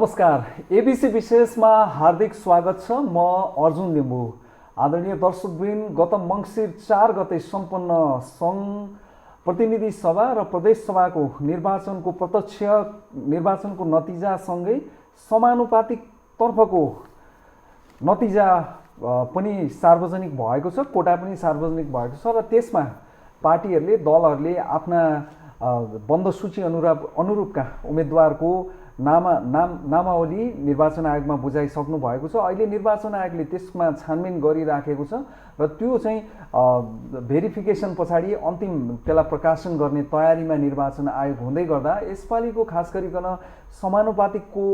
नमस्कार, एबीसी विशेषमा हार्दिक स्वागत छ। म अर्जुन लिम्बू। आदरणीय दर्शकवृन्द, गत मङ्सिर 4 गते सम्पन्न सङ्घ प्रतिनिधि सभा र प्रदेश सभाको निर्वाचनको प्रत्यक्ष निर्वाचनको नतिजासँगै समानुपातिक तर्फको नतिजा पनि सार्वजनिक भएको छ, कोटा पनि सार्वजनिक भएको छ र त्यसमा पार्टीहरूले दलहरूले आफ्ना बन्द सूची अनुरूपका उम्मेदवारको नामावली निर्वाचन आयोगमा बुझाइसक्नु भएको छ। अहिले निर्वाचन आयोगले त्यसमा छानबिन गरिराखेको छ र त्यो चाहिँ भेरिफिकेसन पछाडि अन्तिम त्यसलाई प्रकाशन गर्ने तयारीमा निर्वाचन आयोग हुँदै गर्दा यसपालिको खास गरिकन समानुपातिकको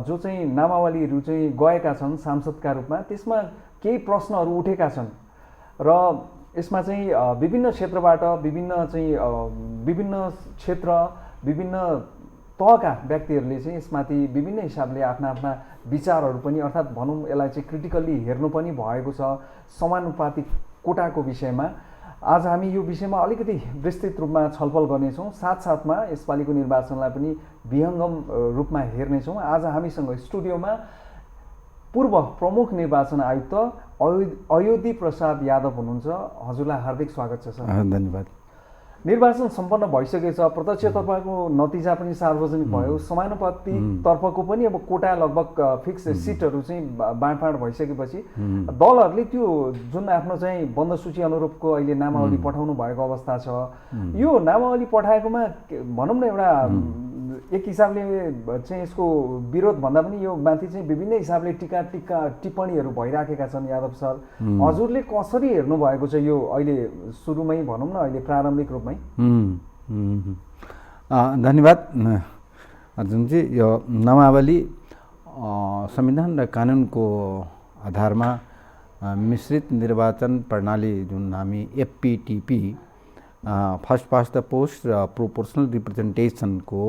जो चाहिँ नामावलीहरू चाहिँ गएका छन् सांसदका रूपमा, त्यसमा केही प्रश्नहरू उठेका छन् र यसमा चाहिँ विभिन्न क्षेत्रबाट विभिन्न क्षेत्र विभिन्न तहका व्यक्तिहरूले चाहिँ यसमाथि विभिन्न हिसाबले आफ्ना विचारहरू पनि अर्थात् भनौँ यसलाई चाहिँ क्रिटिकल्ली हेर्नु पनि भएको छ समानुपातिक कोटाको विषयमा। आज हामी यो विषयमा अलिकति विस्तृत रूपमा छलफल गर्नेछौँ, साथसाथमा यसपालिको निर्वाचनलाई पनि विहङ्गम रूपमा हेर्नेछौँ। आज हामीसँग स्टुडियोमा पूर्व प्रमुख निर्वाचन आयुक्त अयोधी प्रसाद यादव हुनुहुन्छ। हजुरलाई हार्दिक स्वागत छ सर। धन्यवाद। निर्वाचन सम्पन्न भइसकेको छ, प्रत्यक्षतर्फको नतिजा पनि सार्वजनिक भयो, समानुपातिक तर्फको पनि अब कोटा लगभग फिक्स सिटहरू चाहिँ बाँडफाँड भइसकेपछि दलहरूले त्यो जुन आफ्नो चाहिँ बन्द सूची अनुरूपको अहिले नामावली पठाउनु भएको अवस्था छ, यो नामावली पठाएकोमा भनौँ न एउटा एक हिसाबले चाहिँ यसको विरोध भन्दा पनि यो माथि चाहिँ विभिन्न हिसाबले टिप्पणीहरू भइराखेका छन्। यादव सर, हजुरले कसरी हेर्नु भएको छ यो अहिले सुरुमै भनौँ न अहिले प्रारम्भिक रूपमै? धन्यवाद अर्जुनजी। यो नामावली संविधान र कानुनको आधारमा मिश्रित निर्वाचन प्रणाली जुन हामी FPTP first past the post र प्रोपोर्सनल रिप्रेजेन्टेसनको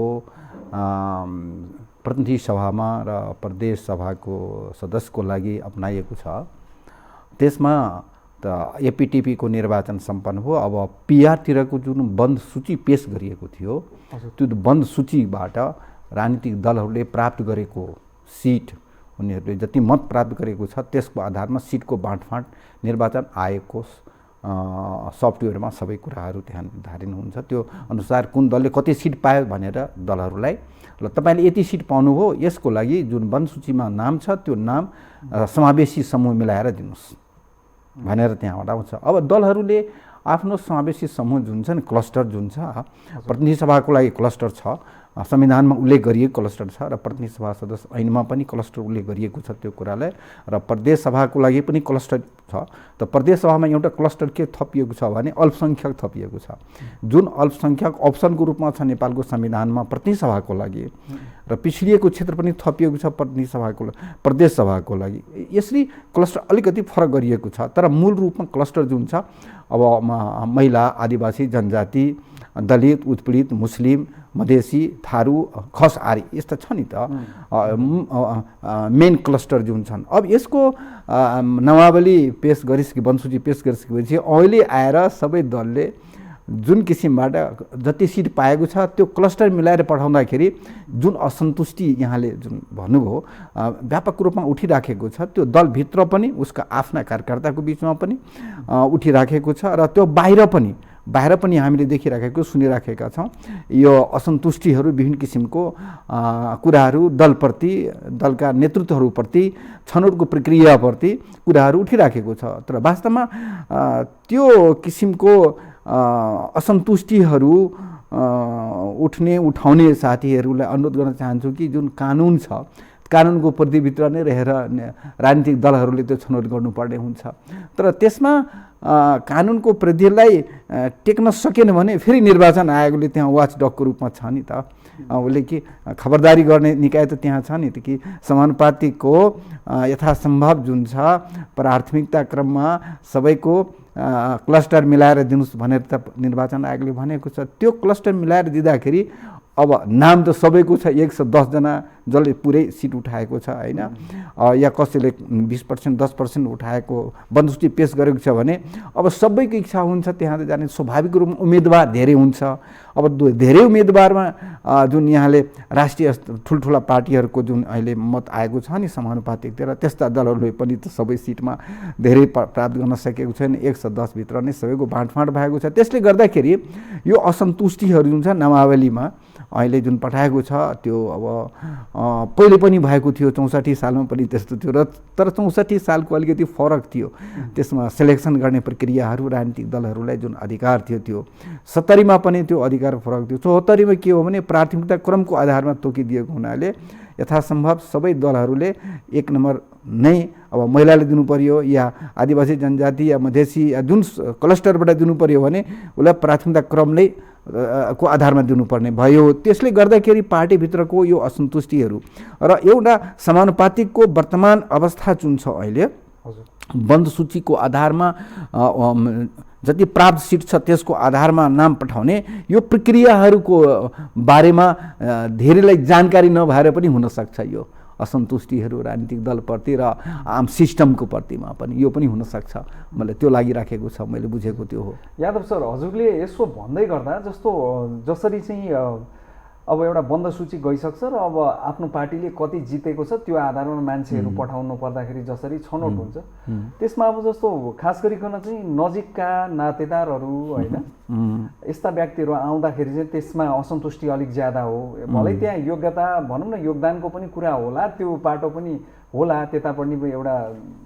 प्रतिनिधि सभामा र प्रदेश सभाको सदस्यको लागि अपनाइएको छ। त्यसमा त एपीटीपीको निर्वाचन सम्पन्न भयो। अब पिआरतिरको जुन बन्द सूची पेश गरिएको थियो, त्यो बन्द सूचीबाट राजनीतिक दलहरूले प्राप्त गरेको सिट, उनीहरूले जति मत प्राप्त गरेको छ त्यसको आधारमा सिटको बाँडफाँड निर्वाचन आयोगको सफ्टवेयरमा सबै कुराहरू त्यहाँ निर्धारित हुन्छ। त्यो अनुसार कुन दलले कति सिट पायो भनेर दलहरूलाई ल तपाईँले यति सिट पाउनुभयो, यसको लागि जुन बन्द सूचीमा नाम छ त्यो नाम समावेशी समूह मिलाएर दिनुहोस् भनेर त्यहाँबाट आउँछ। अब दलहरूले आफ्नो समावेशी समूह जुन छ नि, क्लस्टर जुन छ, प्रतिनिधि सभाको लागि क्लस्टर छ, संविधानमा उल्लेख गरिएको क्लस्टर छ र प्रतिनिधि सभा सदस्य ऐनमा पनि क्लस्टर उल्लेख गरिएको छ त्यो कुरालाई, र प्रदेश सभाको लागि पनि क्लस्टर छ। त प्रदेश सभामा एउटा क्लस्टर के थपिएको छ भने अल्पसङ्ख्यक थपिएको छ, जुन अल्पसङ्ख्यक अप्सनको रूपमा छ नेपालको संविधानमा प्रतिनिधि सभाको लागि, र पिछडिएको क्षेत्र पनि थपिएको छ प्रतिनिधि सभाको प्रदेश सभाको लागि। यसरी क्लस्टर अलिकति फरक गरिएको छ, तर मूल रूपमा क्लस्टर जुन छ अब महिला, आदिवासी, जनजाति, दलित, उत्पीडित, मुस्लिम, मधेसी, थारू, खस आदि यस्ता छ नि त मेन क्लस्टर जुन छन्। अब यसको नामावली पेश गरिसके बन्द सूची पेश गरिसकेपछि अहिले आएर सबै दलले जुन किसिमबाट जति सिट पाएको छ त्यो क्लस्टर मिलाएर पठाउँदाखेरि जुन असन्तुष्टि यहाँले जुन भन्नुभयो व्यापक रूपमा उठिराखेको छ, त्यो दलभित्र पनि उसका आफ्ना कार्यकर्ताको बिचमा पनि उठिराखेको छ र त्यो बाहिर पनि हामीले देखिराखेको सुनिराखेका छौँ। यो असन्तुष्टिहरू विभिन्न किसिमको कुराहरू दलप्रति, दलका नेतृत्वहरूप्रति, छनौटको प्रक्रियाप्रति कुराहरू उठिराखेको छ। तर वास्तवमा त्यो किसिमको असन्तुष्टिहरू उठाउने साथीहरूलाई अनुरोध गर्न चाहन्छु कि जुन कानुन छ, कानुनको परिधिभित्र नै रहेर राजनीतिक दलहरूले त्यो छनौट गर्नुपर्ने हुन्छ। तर त्यसमा कानुनको परिधिलाई टेक्न सकेन भने फेरि निर्वाचन आयोगले त्यहाँ वाचडगको रूपमा छ नि त, उसले कि खबरदारी गर्ने निकाय त त्यहाँ छ नि त कि समानुपातिकको यथासम्भव जुन छ प्राथमिकता क्रममा सबैको क्लस्टर मिलाएर दिनुहोस् भनेर त निर्वाचन आयोगले भनेको छ। त्यो क्लस्टर मिलाएर दिँदाखेरि अब नाम त सबैको छ, 110 जना जसले पुरै सिट उठाएको छ होइन, या कसैले 20% 10% उठाएको बन्दसूची पेश गरेको छ भने अब सबैको इच्छा हुन्छ त्यहाँ जाने। स्वाभाविक रूपमा उम्मेदवार धेरै हुन्छ। अब धेरै उम्मेदवारमा जुन यहाँले राष्ट्रिय ठुल्ठुला पार्टीहरूको जुन अहिले मत आएको छ नि समानुपातिकतिर, त्यस्ता दलहरूले पनि त सबै सिटमा धेरै प्राप्त गर्न सकेको छैन। 110 भित्र नै सबैको बाँडफाँड भएको छ। त्यसले गर्दाखेरि यो असन्तुष्टिहरू जुन छ नामावलीमा अहिले जुन पठाएको छ त्यो अब पहिले पनि भएको थियो, 64 सालमा पनि त्यस्तो थियो र तर 64 सालको अलिकति फरक थियो। त्यसमा सेलेक्सन गर्ने प्रक्रियाहरू राजनीतिक दलहरूलाई जुन अधिकार थियो त्यो 70मा पनि त्यो अधिकार फरक थियो। 74मा के हो भने प्राथमिकता क्रमको आधारमा तोकिदिएको हुनाले यथासम्भव सबै दलहरूले 1 नम्बर नै अब महिलाले दिनु पर्यो या आदिवासी जनजाति या मधेसी या जुन क्लस्टरबाट दिनु पर्यो भने उसलाई प्राथमिकता क्रम नै को आधारमा दिनुपर्ने भयो। त्यसले गर्दाखेरि पार्टीभित्रको यो असन्तुष्टिहरू र एउटा समानुपातिकको वर्तमान अवस्था जुन छ अहिले बन्द सूचीको आधारमा जति प्राप्त सिट छ त्यसको आधारमा नाम पठाउने यो प्रक्रियाहरूको बारेमा धेरैलाई जानकारी नभएर पनि हुनसक्छ। यो असन्तुष्टिहरू राजनीतिक दलप्रति र आम सिस्टमको प्रतिमा पनि यो पनि हुनसक्छ। मलाई त्यो लागिराखेको छ, मैले बुझेको त्यो हो। यादव सर, हजुरले यसो भन्दै गर्दा जस्तो जसरी चाहिँ अब एउटा बन्द सूची गइसक्छ र अब आफ्नो पार्टीले कति जितेको छ त्यो आधारमा मान्छेहरू पठाउनु पर्दाखेरि जसरी छनौट हुन्छ, त्यसमा अब जस्तो खास गरिकन चाहिँ नजिकका नातेदारहरू होइन यस्ता व्यक्तिहरू आउँदाखेरि चाहिँ त्यसमा असन्तुष्टि अलिक ज्यादा हो। भलै त्यहाँ योग्यता भनौँ न योगदानको पनि कुरा होला, त्यो पाटो पनि होला, त्यता पनि एउटा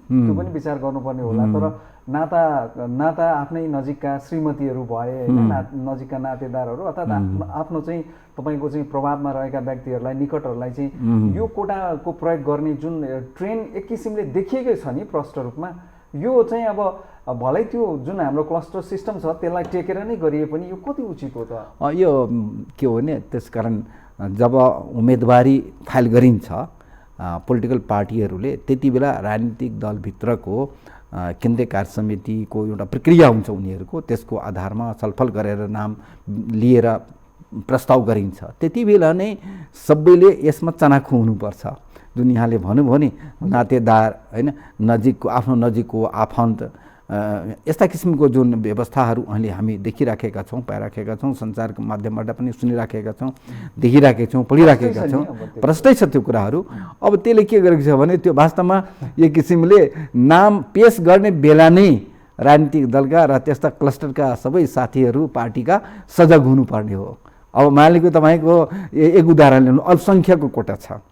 त्यो पनि विचार गर्नुपर्ने होला। तर नाता आफ्नै नजिकका श्रीमतीहरू भए होइन, नजिकका नातेदारहरू अर्थात् आफ्नो चाहिँ तपाईँको चाहिँ प्रभावमा रहेका व्यक्तिहरूलाई निकटहरूलाई चाहिँ यो कोटाको प्रयोग गर्ने जुन ट्रेन्ड एक किसिमले देखिएकै छ नि प्रष्ट रूपमा, यो चाहिँ अब भलै त्यो जुन हाम्रो क्लस्टर सिस्टम छ त्यसलाई टेकेर नै गरिए पनि यो कति उचित हो त? यो के हो भने त्यसकारण जब उम्मेदवारी फाइल गरिन्छ पोलिटिकल पार्टीहरूले त्यति बेला राजनीतिक दलभित्रको केन्द्रीय कार्य समितिको एउटा प्रक्रिया हुन्छ उनीहरूको, त्यसको आधारमा छलफल गरेर नाम लिएर प्रस्ताव गरिन्छ। त्यति बेला नै सबैले यसमा चनाखो हुनुपर्छ। जुन यहाँले भन्नुभयो नि नातेदार होइन, नजिकको आफ्नो नजिकको आफन्त यस्ता किसिमको जुन व्यवस्थाहरू अहिले हामी देखिराखेका छौँ, पाइराखेका छौँ, सञ्चारको माध्यमबाट पनि सुनिराखेका छौँ, देखिराखेका छौँ, पढिराखेका छौँ, प्रष्टै छ त्यो कुराहरू। अब त्यसले के गरेको छ भने त्यो वास्तवमा एक किसिमले नाम पेश गर्ने बेला नै राजनीतिक दलका र त्यस्ता क्लस्टरका सबै साथीहरू पार्टीका सजग हुनुपर्ने हो। अब मालिकको तपाईँको एक उदाहरण लिनु, अल्पसङ्ख्यकको कोटा छ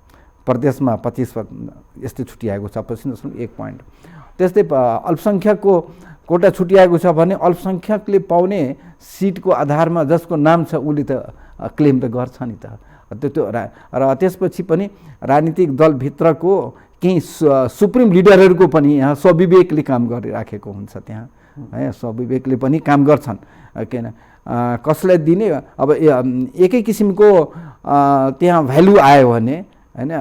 प्रदेशमा 25% यस्तै छुट्याएको छ, 1 पोइन्ट। त्यस्तै अल्पसङ्ख्यकको कोटा छुट्याएको छ भने अल्पसङ्ख्यकले पाउने सिटको आधारमा जसको नाम छ उसले त क्लेम त गर्छ नि त। त्यो र त्यसपछि पनि राजनीतिक दलभित्रको केही सुप्रिम लिडरहरूको पनि यहाँ स्वविवेकले काम गरिराखेको हुन्छ त्यहाँ है, स्वविवेकले पनि काम गर्छन्। किन कसलाई दिने अब एकै किसिमको त्यहाँ भ्यालु आयो भने होइन,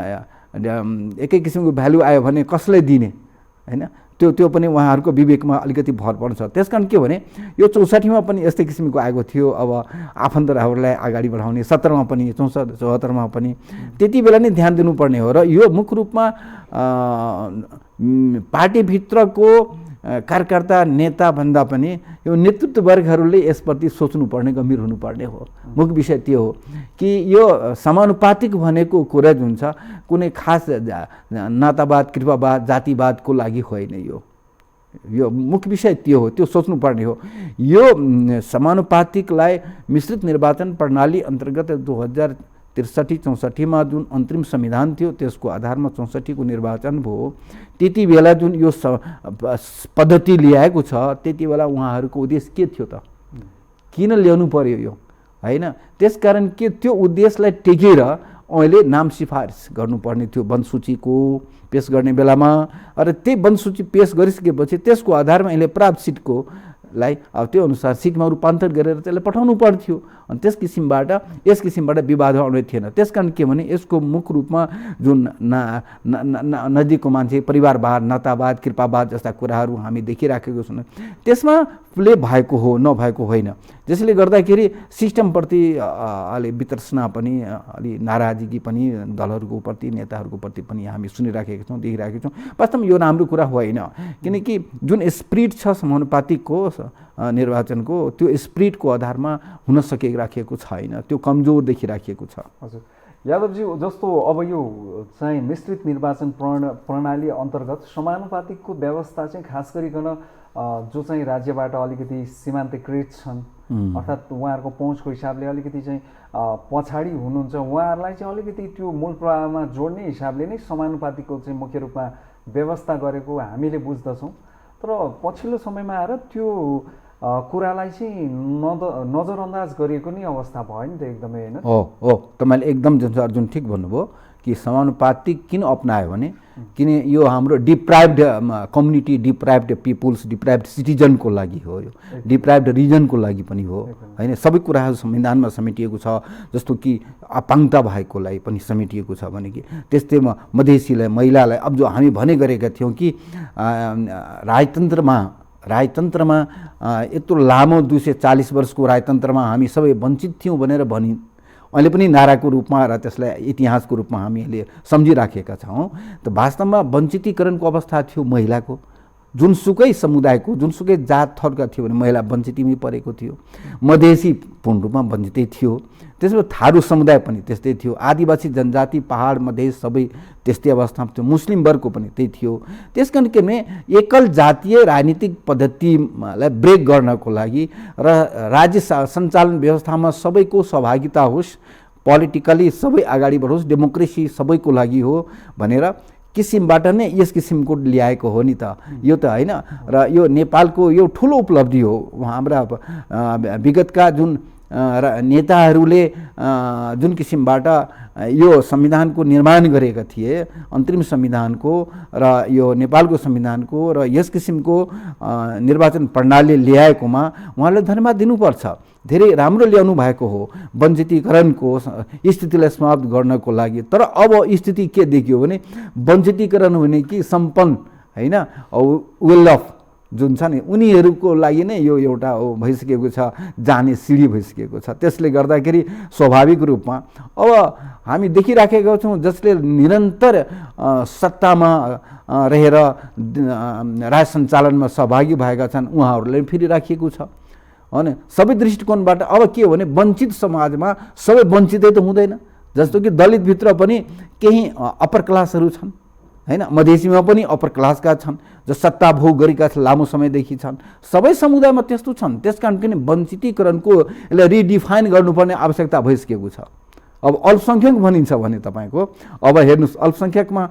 एकै किसिमको भ्यालु आयो भने कसलाई दिने होइन, त्यो पनि उहाँहरूको विवेकमा अलिकति भर पर्छ। त्यसकारण के भने यो 64मा पनि यस्तै किसिमको आएको थियो। अब आफन्तहरूलाई अगाडि बढाउने 17मा पनि 74मा पनि त्यति बेला नै ध्यान दिनुपर्ने हो। र यो मुख्य रूपमा पार्टीभित्रको कार्यकर्ता नेताभन्दा पनि यो नेतृत्व वर्गहरूले यसप्रति सोच्नुपर्ने, गम्भीर हुनुपर्ने हो। मुख्य विषय त्यो हो कि यो समानुपातिक भनेको कुरा जुन छ कुनै खास नातावाद, कृपावाद, जातिवादको लागि होइन। यो मुख्य विषय त्यो हो, त्यो सोच्नुपर्ने हो। यो समानुपातिकलाई मिश्रित निर्वाचन प्रणाली अन्तर्गत 2063-64मा जुन अन्तरिम संविधान थियो त्यसको आधारमा 64को निर्वाचन भयो। त्यति बेला जुन यो पद्धति ल्याएको छ त्यति बेला उहाँहरूको उद्देश्य के थियो त, किन ल्याउनु पर्यो यो होइन? त्यसकारण के त्यो उद्देश्यलाई टेकेर अहिले नाम सिफारिस गर्नुपर्ने थियो बन्द सूचीको पेश गर्ने बेलामा। र त्यही बन्द सूची पेश गरिसकेपछि त्यसको आधारमा अहिले प्राप्त सिटको लाई अब त्यो अनुसार सिक्किममा रूपान्तरण गरेर त्यसलाई पठाउनु पर्थ्यो। अनि त्यस किसिमबाट विवाद आउने थिएन। त्यस कारण के भने यसको मुख्य रूपमा जुन नजिकको मान्छे परिवारवाद, नातावाद, कृपावाद जस्ता कुराहरू हामी देखिराखेको छौँ, त्यसमा प्ले भएको हो, नभएको होइन। त्यसले गर्दाखेरि सिस्टमप्रति अलि वितृष्णा पनि, अलि नाराजगी पनि दलहरूको प्रति, नेताहरूको प्रति पनि हामी सुनिराखेका छौँ, देखिराखेका छौँ। वास्तवमा यो राम्रो कुरा होइन, किनकि जुन स्पिरिट छ समानुपातिकको निर्वाचनको, त्यो स्पिरिटको आधारमा हुन सकिराखेको छैन, त्यो कमजोर देखिराखेको छ। हजुर यादवजी, जस्तो अब यो चाहिँ मिश्रित निर्वाचन प्रणाली अन्तर्गत समानुपातिकको व्यवस्था चाहिँ खास गरिकन जो चाहिँ राज्यबाट अलिकति सीमान्तकृत छन्, अर्थात् उहाँहरूको पहुँचको हिसाबले अलिकति चाहिँ पछाडि हुनुहुन्छ, उहाँहरूलाई चाहिँ अलिकति त्यो मूल प्रवाहमा जोड्ने हिसाबले नै समानुपातिकको चाहिँ मुख्य रूपमा व्यवस्था गरेको हामीले बुझ्दछौँ। तर पछिल्लो समयमा आएर त्यो कुरालाई चाहिँ नजरअन्दाज गरिएको नै अवस्था भयो नि त एकदमै, होइन? हो, तपाईँले एकदम जुन ठिक भन्नुभयो कि समानुपातिक किन अपनायो भने किन यो हाम्रो डिप्राइभ्ड कम्युनिटी, डिप्राइभ्ड पिपुल्स, डिप्राइभ्ड सिटिजनको लागि हो, यो डिप्राइभ्ड रिजनको लागि पनि हो, होइन? सबै कुराहरू संविधानमा समेटिएको छ। जस्तो कि अपाङ्गता भएकोलाई पनि समेटिएको छ भने कि त्यस्तै मधेसीलाई, महिलालाई, अब जो हामी भने गरेका थियौँ कि राजतन्त्रमा यत्रो लामो 240 वर्षको राजतन्त्रमा हामी सबै वञ्चित थियौँ भनेर अहिले पनि नाराको रूपमा र त्यसलाई इतिहासको रूपमा हामीले सम्झिराखेका छौँ। त वास्तवमा वञ्चितीकरणको अवस्था थियो महिलाको। जुनसुकै समुदायको, जुनसुकै जात थरका थियो भने महिला वञ्चितमै परेको थियो। मधेसी पूर्ण रूपमा वञ्चितै थियो। त्यसमा थारू समुदाय पनि त्यस्तै थियो। आदिवासी जनजाति, पहाड, मधेस सबै त्यस्तै अवस्थामा थियो। मुस्लिम वर्गको पनि त्यही थियो। त्यस कारण के भने एकल जातीय राजनीतिक पद्धतिलाई ब्रेक गर्नको लागि र राज्य सञ्चालन व्यवस्थामा सबैको सहभागिता होस्, पोलिटिकली सबै अगाडि बढोस्, डेमोक्रेसी सबैको लागि हो भनेर किसिमबाट नै यस किसिमको ल्याएको हो नि त, यो त होइन? र यो नेपालको यो ठुलो उपलब्धि हो। हाम्रा विगतका जुन नेताहरूले जुन किसिमबाट यो संविधानको निर्माण गरेका थिए, अन्तरिम संविधानको र यो नेपालको संविधानको र यस किसिमको निर्वाचन प्रणाली ल्याएकोमा उहाँले धन्यवाद दिनुपर्छ। धेरै राम्रो ल्याउनु भएको हो वञ्चितीकरणको स्थितिलाई समाप्त गर्नको लागि। तर अब स्थिति के देखियो भने वञ्चितीकरण हुने कि सम्पन्न, होइन, वेल अफ जुन छ नि उनीहरूको लागि नै यो एउटा भइसकेको छ, जाने सिडी भइसकेको छ। त्यसले गर्दाखेरि स्वाभाविक रूपमा अब हामी देखिराखेका छौँ जसले निरन्तर सत्तामा रहेर राज सञ्चालनमा सहभागी भएका छन् उहाँहरूलाई फेरि राखिएको छ, होइन? सबै दृष्टिकोणबाट अब के हो भने वञ्चित समाजमा सबै वञ्चितै त हुँदैन। जस्तो कि दलितभित्र पनि केही अप्पर क्लासहरू छन्, होइन? मधेसीमा पनि अप्पर क्लासका छन् जो सत्ता भोग गरेका लामो समयदेखि छन्। सबै समुदायमा त्यस्तो छन्। त्यस कारण किन वञ्चितीकरणको यसलाई रिडिफाइन गर्नुपर्ने आवश्यकता भइसकेको छ। अब अल्पसङ्ख्यक भनिन्छ भने तपाईँको अब हेर्नुहोस्, अल्पसङ्ख्यकमा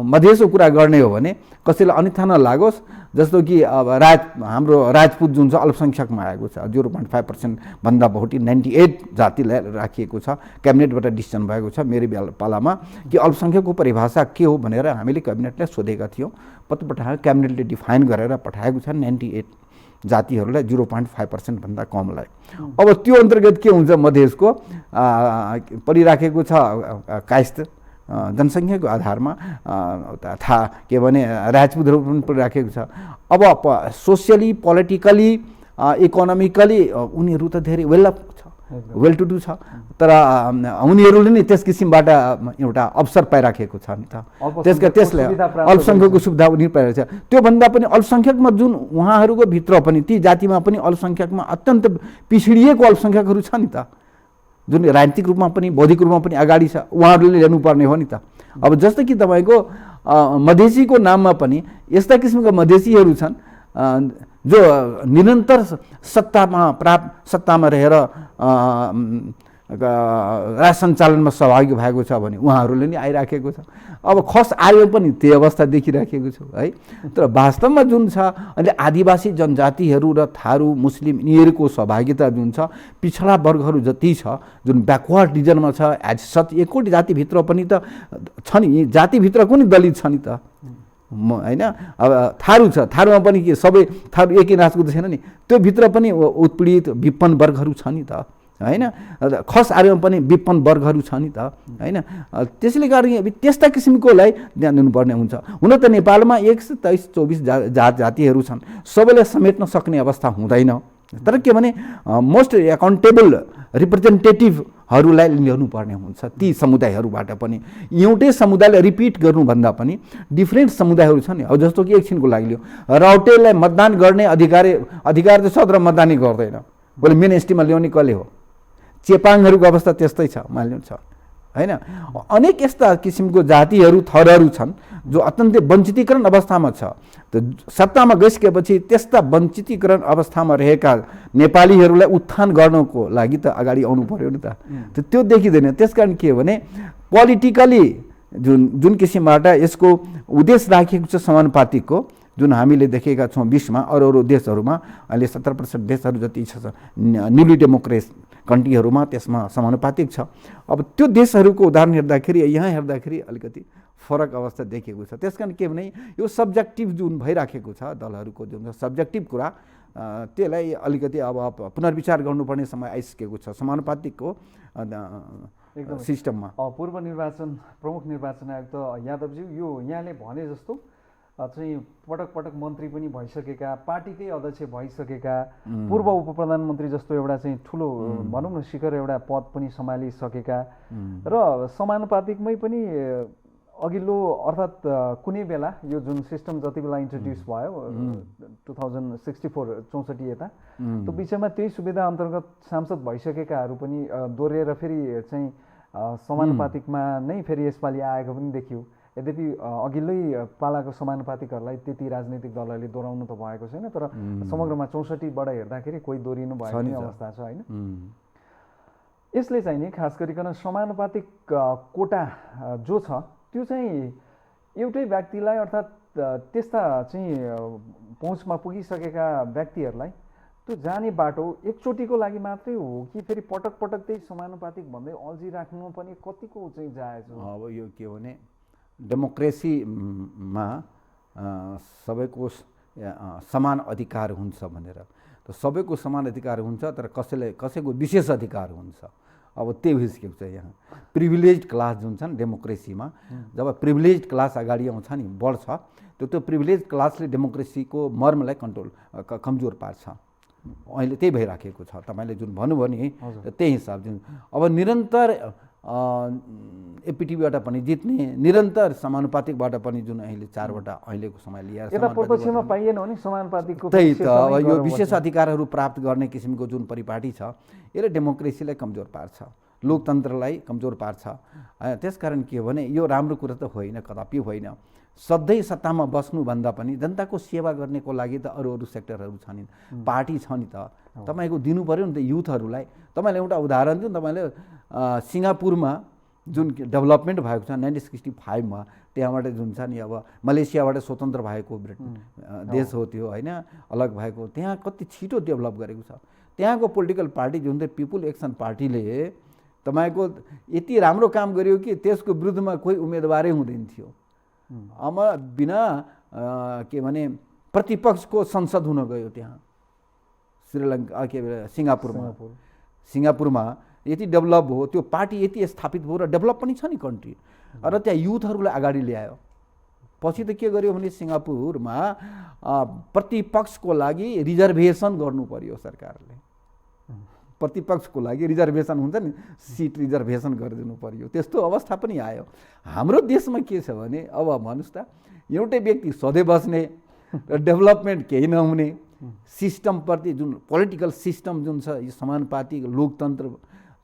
मधेसको कुरा गर्ने हो भने कसैलाई अन्यथा नलागोस्। जस्तो कि अब हाम्रो राजपूत जुन छ अल्पसङ्ख्यकमा आएको छ, 0.5% भन्दा बढी 98 जातिलाई राखिएको छ। क्याबिनेटबाट डिसिजन भएको छ मेरो पालामा कि अल्पसङ्ख्यकको परिभाषा के हो भनेर हामीले क्याबिनेटलाई सोधेका थियौँ। पत्र पठाएको, क्याबिनेटले डिफाइन गरेर पठाएको छ 98 जातिहरूलाई, 0.5% भन्दा कमलाई। अब त्यो अन्तर्गत के हुन्छ, मधेसको परिराखेको छ कायस्थ जनसङ्ख्याको आधारमा के भने राजपूतहरू पनि परिराखेको छ। अब सोसियली, पोलिटिकली, इकोनोमिकली उनीहरू त धेरै वेल टु डु छ, तर उनीहरूले नै त्यस किसिमबाट एउटा अवसर पाइराखेको छ नि त। त्यसले अल्पसङ्ख्यकको सुविधा उनीहरू पाइरहेको छ। त्योभन्दा पनि अल्पसङ्ख्यकमा जुन उहाँहरूको भित्र पनि ती जातिमा पनि अल्पसङ्ख्यकमा अत्यन्त पिछडिएको अल्पसङ्ख्यकहरू छ नि त, जुन राजनीतिक रूपमा पनि बौद्धिक रूपमा पनि अगाडि छ, उहाँहरूले ल्याउनुपर्ने हो नि त। अब जस्तो कि तपाईँको मधेसीको नाममा पनि यस्ता किसिमका मधेसीहरू छन् जो निरन्तर सत्तामा रहेर राज सञ्चालनमा सहभागी भएको छ भने उहाँहरूले नि आइराखेको छ। अब खस आयो पनि त्यही अवस्था देखिराखेको छु, है? तर वास्तवमा जुन छ अहिले आदिवासी जनजातिहरू र थारू, मुस्लिम यिनीहरूको सहभागिता जुन छ, पिछडा वर्गहरू जति छ, जुन ब्याकवर्ड रिजनमा छ, एज सच एकवटै जातिभित्र पनि त छ नि, जातिभित्र कुनै दलित छ नि त, होइन। अब थारू छ, थारूमा पनि के सबै थारू एकै राजको त छैन नि, त्यो भित्र पनि उत्पीडित विपन्न वर्गहरू छ नि त होइन। खस आर्यमा पनि विपन्न वर्गहरू छ नि त होइन। त्यसले गर्दा त्यस्ता किसिमकोलाई ध्यान दिनुपर्ने हुन्छ। हुन त नेपालमा 123-24 जात जातिहरू छन्, सबैलाई समेट्न सक्ने अवस्था हुँदैन। तर के भने मोस्ट एकाउन्टेबल रिप्रेजेन्टेटिभहरूलाई ल्याउनुपर्ने हुन्छ ती समुदायहरूबाट पनि। एउटै समुदायलाई रिपिट गर्नुभन्दा पनि डिफ्रेन्ट समुदायहरू छन् नि। अब जस्तो कि एकछिनको लागि लियो, राउटेलाई मतदान गर्ने अधिकार त छ तर मतदानै गर्दैन, बोले मेन एसटीमा ल्याउने कसले हो? चेपाङहरूको अवस्था त्यस्तै छ, मान्नु छ होइन। अनेक यस्ता किसिमको जातिहरू थरहरू छन् जो अत्यन्तै वञ्चितीकरण अवस्थामा छ। त सत्तामा गइसकेपछि त्यस्ता वञ्चितीकरण अवस्थामा रहेका नेपालीहरूलाई उत्थान गर्नको लागि त अगाडि आउनु पर्यो नि त। त्यो देखिँदैन। त्यसकारण के हो भने पोलिटिकली जुन किसिमबाट यसको उद्देश्य राखिएको छ समानुपातिकको, जुन हामीले देखेका छौँ विश्वमा अरू देशहरूमा अहिले 70% देशहरू जति छ न्युली डेमोक्रेसी कन्ट्रीहरूमा त्यसमा समानुपातिक छ। अब त्यो देशहरूको उदाहरण हेर्दाखेरि यहाँ हेर्दाखेरि अलिकति फरक अवस्था देखिएको छ। त्यसकारण के भने यो सब्जेक्टिभ जुन भइराखेको छ दलहरूको जुन सब्जेक्टिभ कुरा, त्यसलाई अलिकति अब पुनर्विचार गर्नुपर्ने समय आइसकेको छ समानुपातिकको सिस्टममा। पूर्व निर्वाचन प्रमुख निर्वाचन आयुक्त यादवज्यू, यो यहाँले भने जस्तो चाहिँ पटक पटक मन्त्री पनि भइसकेका, पार्टीकै अध्यक्ष भइसकेका, पूर्व उप प्रधानमन्त्री जस्तो एउटा चाहिँ ठुलो भनौँ न शिखर एउटा पद पनि सम्हालिसकेका र समानुपातिकमै पनि अघिल्लो अर्थात् कुनै बेला यो जुन सिस्टम जति बेला इन्ट्रोड्युस भयो 2064 यता, त्यो बिचमा त्यही सुविधा अन्तर्गत सांसद भइसकेकाहरू पनि दोहोरिएर फेरि चाहिँ समानुपातिकमा नै फेरि यसपालि आएको पनि देखियो। यद्यपि अघिल्लै पालाको समानुपातिकहरूलाई त्यति राजनीतिक दलहरूले दोहोऱ्याउनु त भएको छैन, तर समग्रमा 64बाट हेर्दाखेरि कोही दोहोरिनु भएको अवस्था छ होइन। यसले चाहिँ नि खास गरिकन समानुपातिक कोटा जो छ त्यो चाहिँ एउटै व्यक्तिलाई अर्थात् त्यस्ता चाहिँ पहुँचमा पुगिसकेका व्यक्तिहरूलाई त्यो जाने बाटो एकचोटिको लागि मात्रै हो कि फेरि पटक पटक त्यही समानुपातिक भन्दै अल्झिराख्नु पनि कतिको चाहिँ जायज हो? अब यो के हो भने डेमोक्रेसीमा सबैको समान अधिकार हुन्छ भनेर, त सबैको समान अधिकार हुन्छ तर कसैको विशेष अधिकार हुन्छ। अब त्यही भइसकेको छ यहाँ। प्रिभिलेज्ड क्लास जुन छन् डेमोक्रेसीमा, जब प्रिभिलेज्ड क्लास अगाडि आउँछ नि बढ्छ, त्यो प्रिभिलेज्ड क्लासले डेमोक्रेसीको मर्मलाई कमजोर पार्छ। अहिले त्यही भइराखेको छ। तपाईँले जुन भन्नुभयो नि त्यही हिसाब जुन अब निरन्तर एपिटिभीबाट पनि जित्ने, निरन्तर समानुपातिकबाट पनि जुन अहिले 4वटा अहिलेको समय लिएर यता प्रत्यक्षमा पाइएन भने समानुपातिकको त्यही त अब यो विशेष अधिकारहरू प्राप्त गर्ने किसिमको जुन परिपाटी छ यसले डेमोक्रेसीलाई कमजोर पार्छ, लोकतन्त्रलाई कमजोर पार्छ। त्यसकारण के हो भने यो राम्रो कुरा त होइन, कदापि होइन। सधैँ सत्तामा बस्नुभन्दा पनि जनताको सेवा गर्नेको लागि त अरू सेक्टरहरू छ नि, पार्टी छ नि त, तपाईँको दिनु पऱ्यो नि त युथहरूलाई। तपाईँले एउटा उदाहरण दिउँ, तपाईँले सिङ्गापुरमा जुन डेभलपमेन्ट भएको छ 1965मा, त्यहाँबाट जुन छ नि अब मलेसियाबाट स्वतन्त्र भएको देश हो त्यो होइन, अलग भएको, त्यहाँ कति छिटो डेभलप गरेको छ। त्यहाँको पोलिटिकल पार्टी जुन चाहिँ पिपुल एक्सन पार्टीले तपाईँको यति राम्रो काम गर्यो कि त्यसको विरुद्धमा कोही उम्मेदवारै हुँदैन थियो। अब बिना के भने प्रतिपक्षको संसद हुन गयो त्यहाँ श्रीलङ्का के सिङ्गापुरमा यति डेभलप हो, त्यो पार्टी यति स्थापित भयो र डेभलप पनि छ नि कन्ट्री, र त्यहाँ युथहरूलाई अगाडि ल्यायो। पछि त के गर्यो भने सिङ्गापुरमा प्रतिपक्षको लागि रिजर्भेसन गर्नु पर्यो सरकारले। प्रतिपक्षको लागि रिजर्भेसन हुन्छ नि, सिट रिजर्भेसन गरिदिनु पर्यो, त्यस्तो अवस्था पनि आयो। हाम्रो देशमा के छ भने अब भन्नुहोस् त, एउटै व्यक्ति सधैँ बस्ने र डेभलपमेन्ट केही नहुने, सिस्टमप्रति जुन पोलिटिकल सिस्टम जुन छ यो समानुपातिक लोकतन्त्र,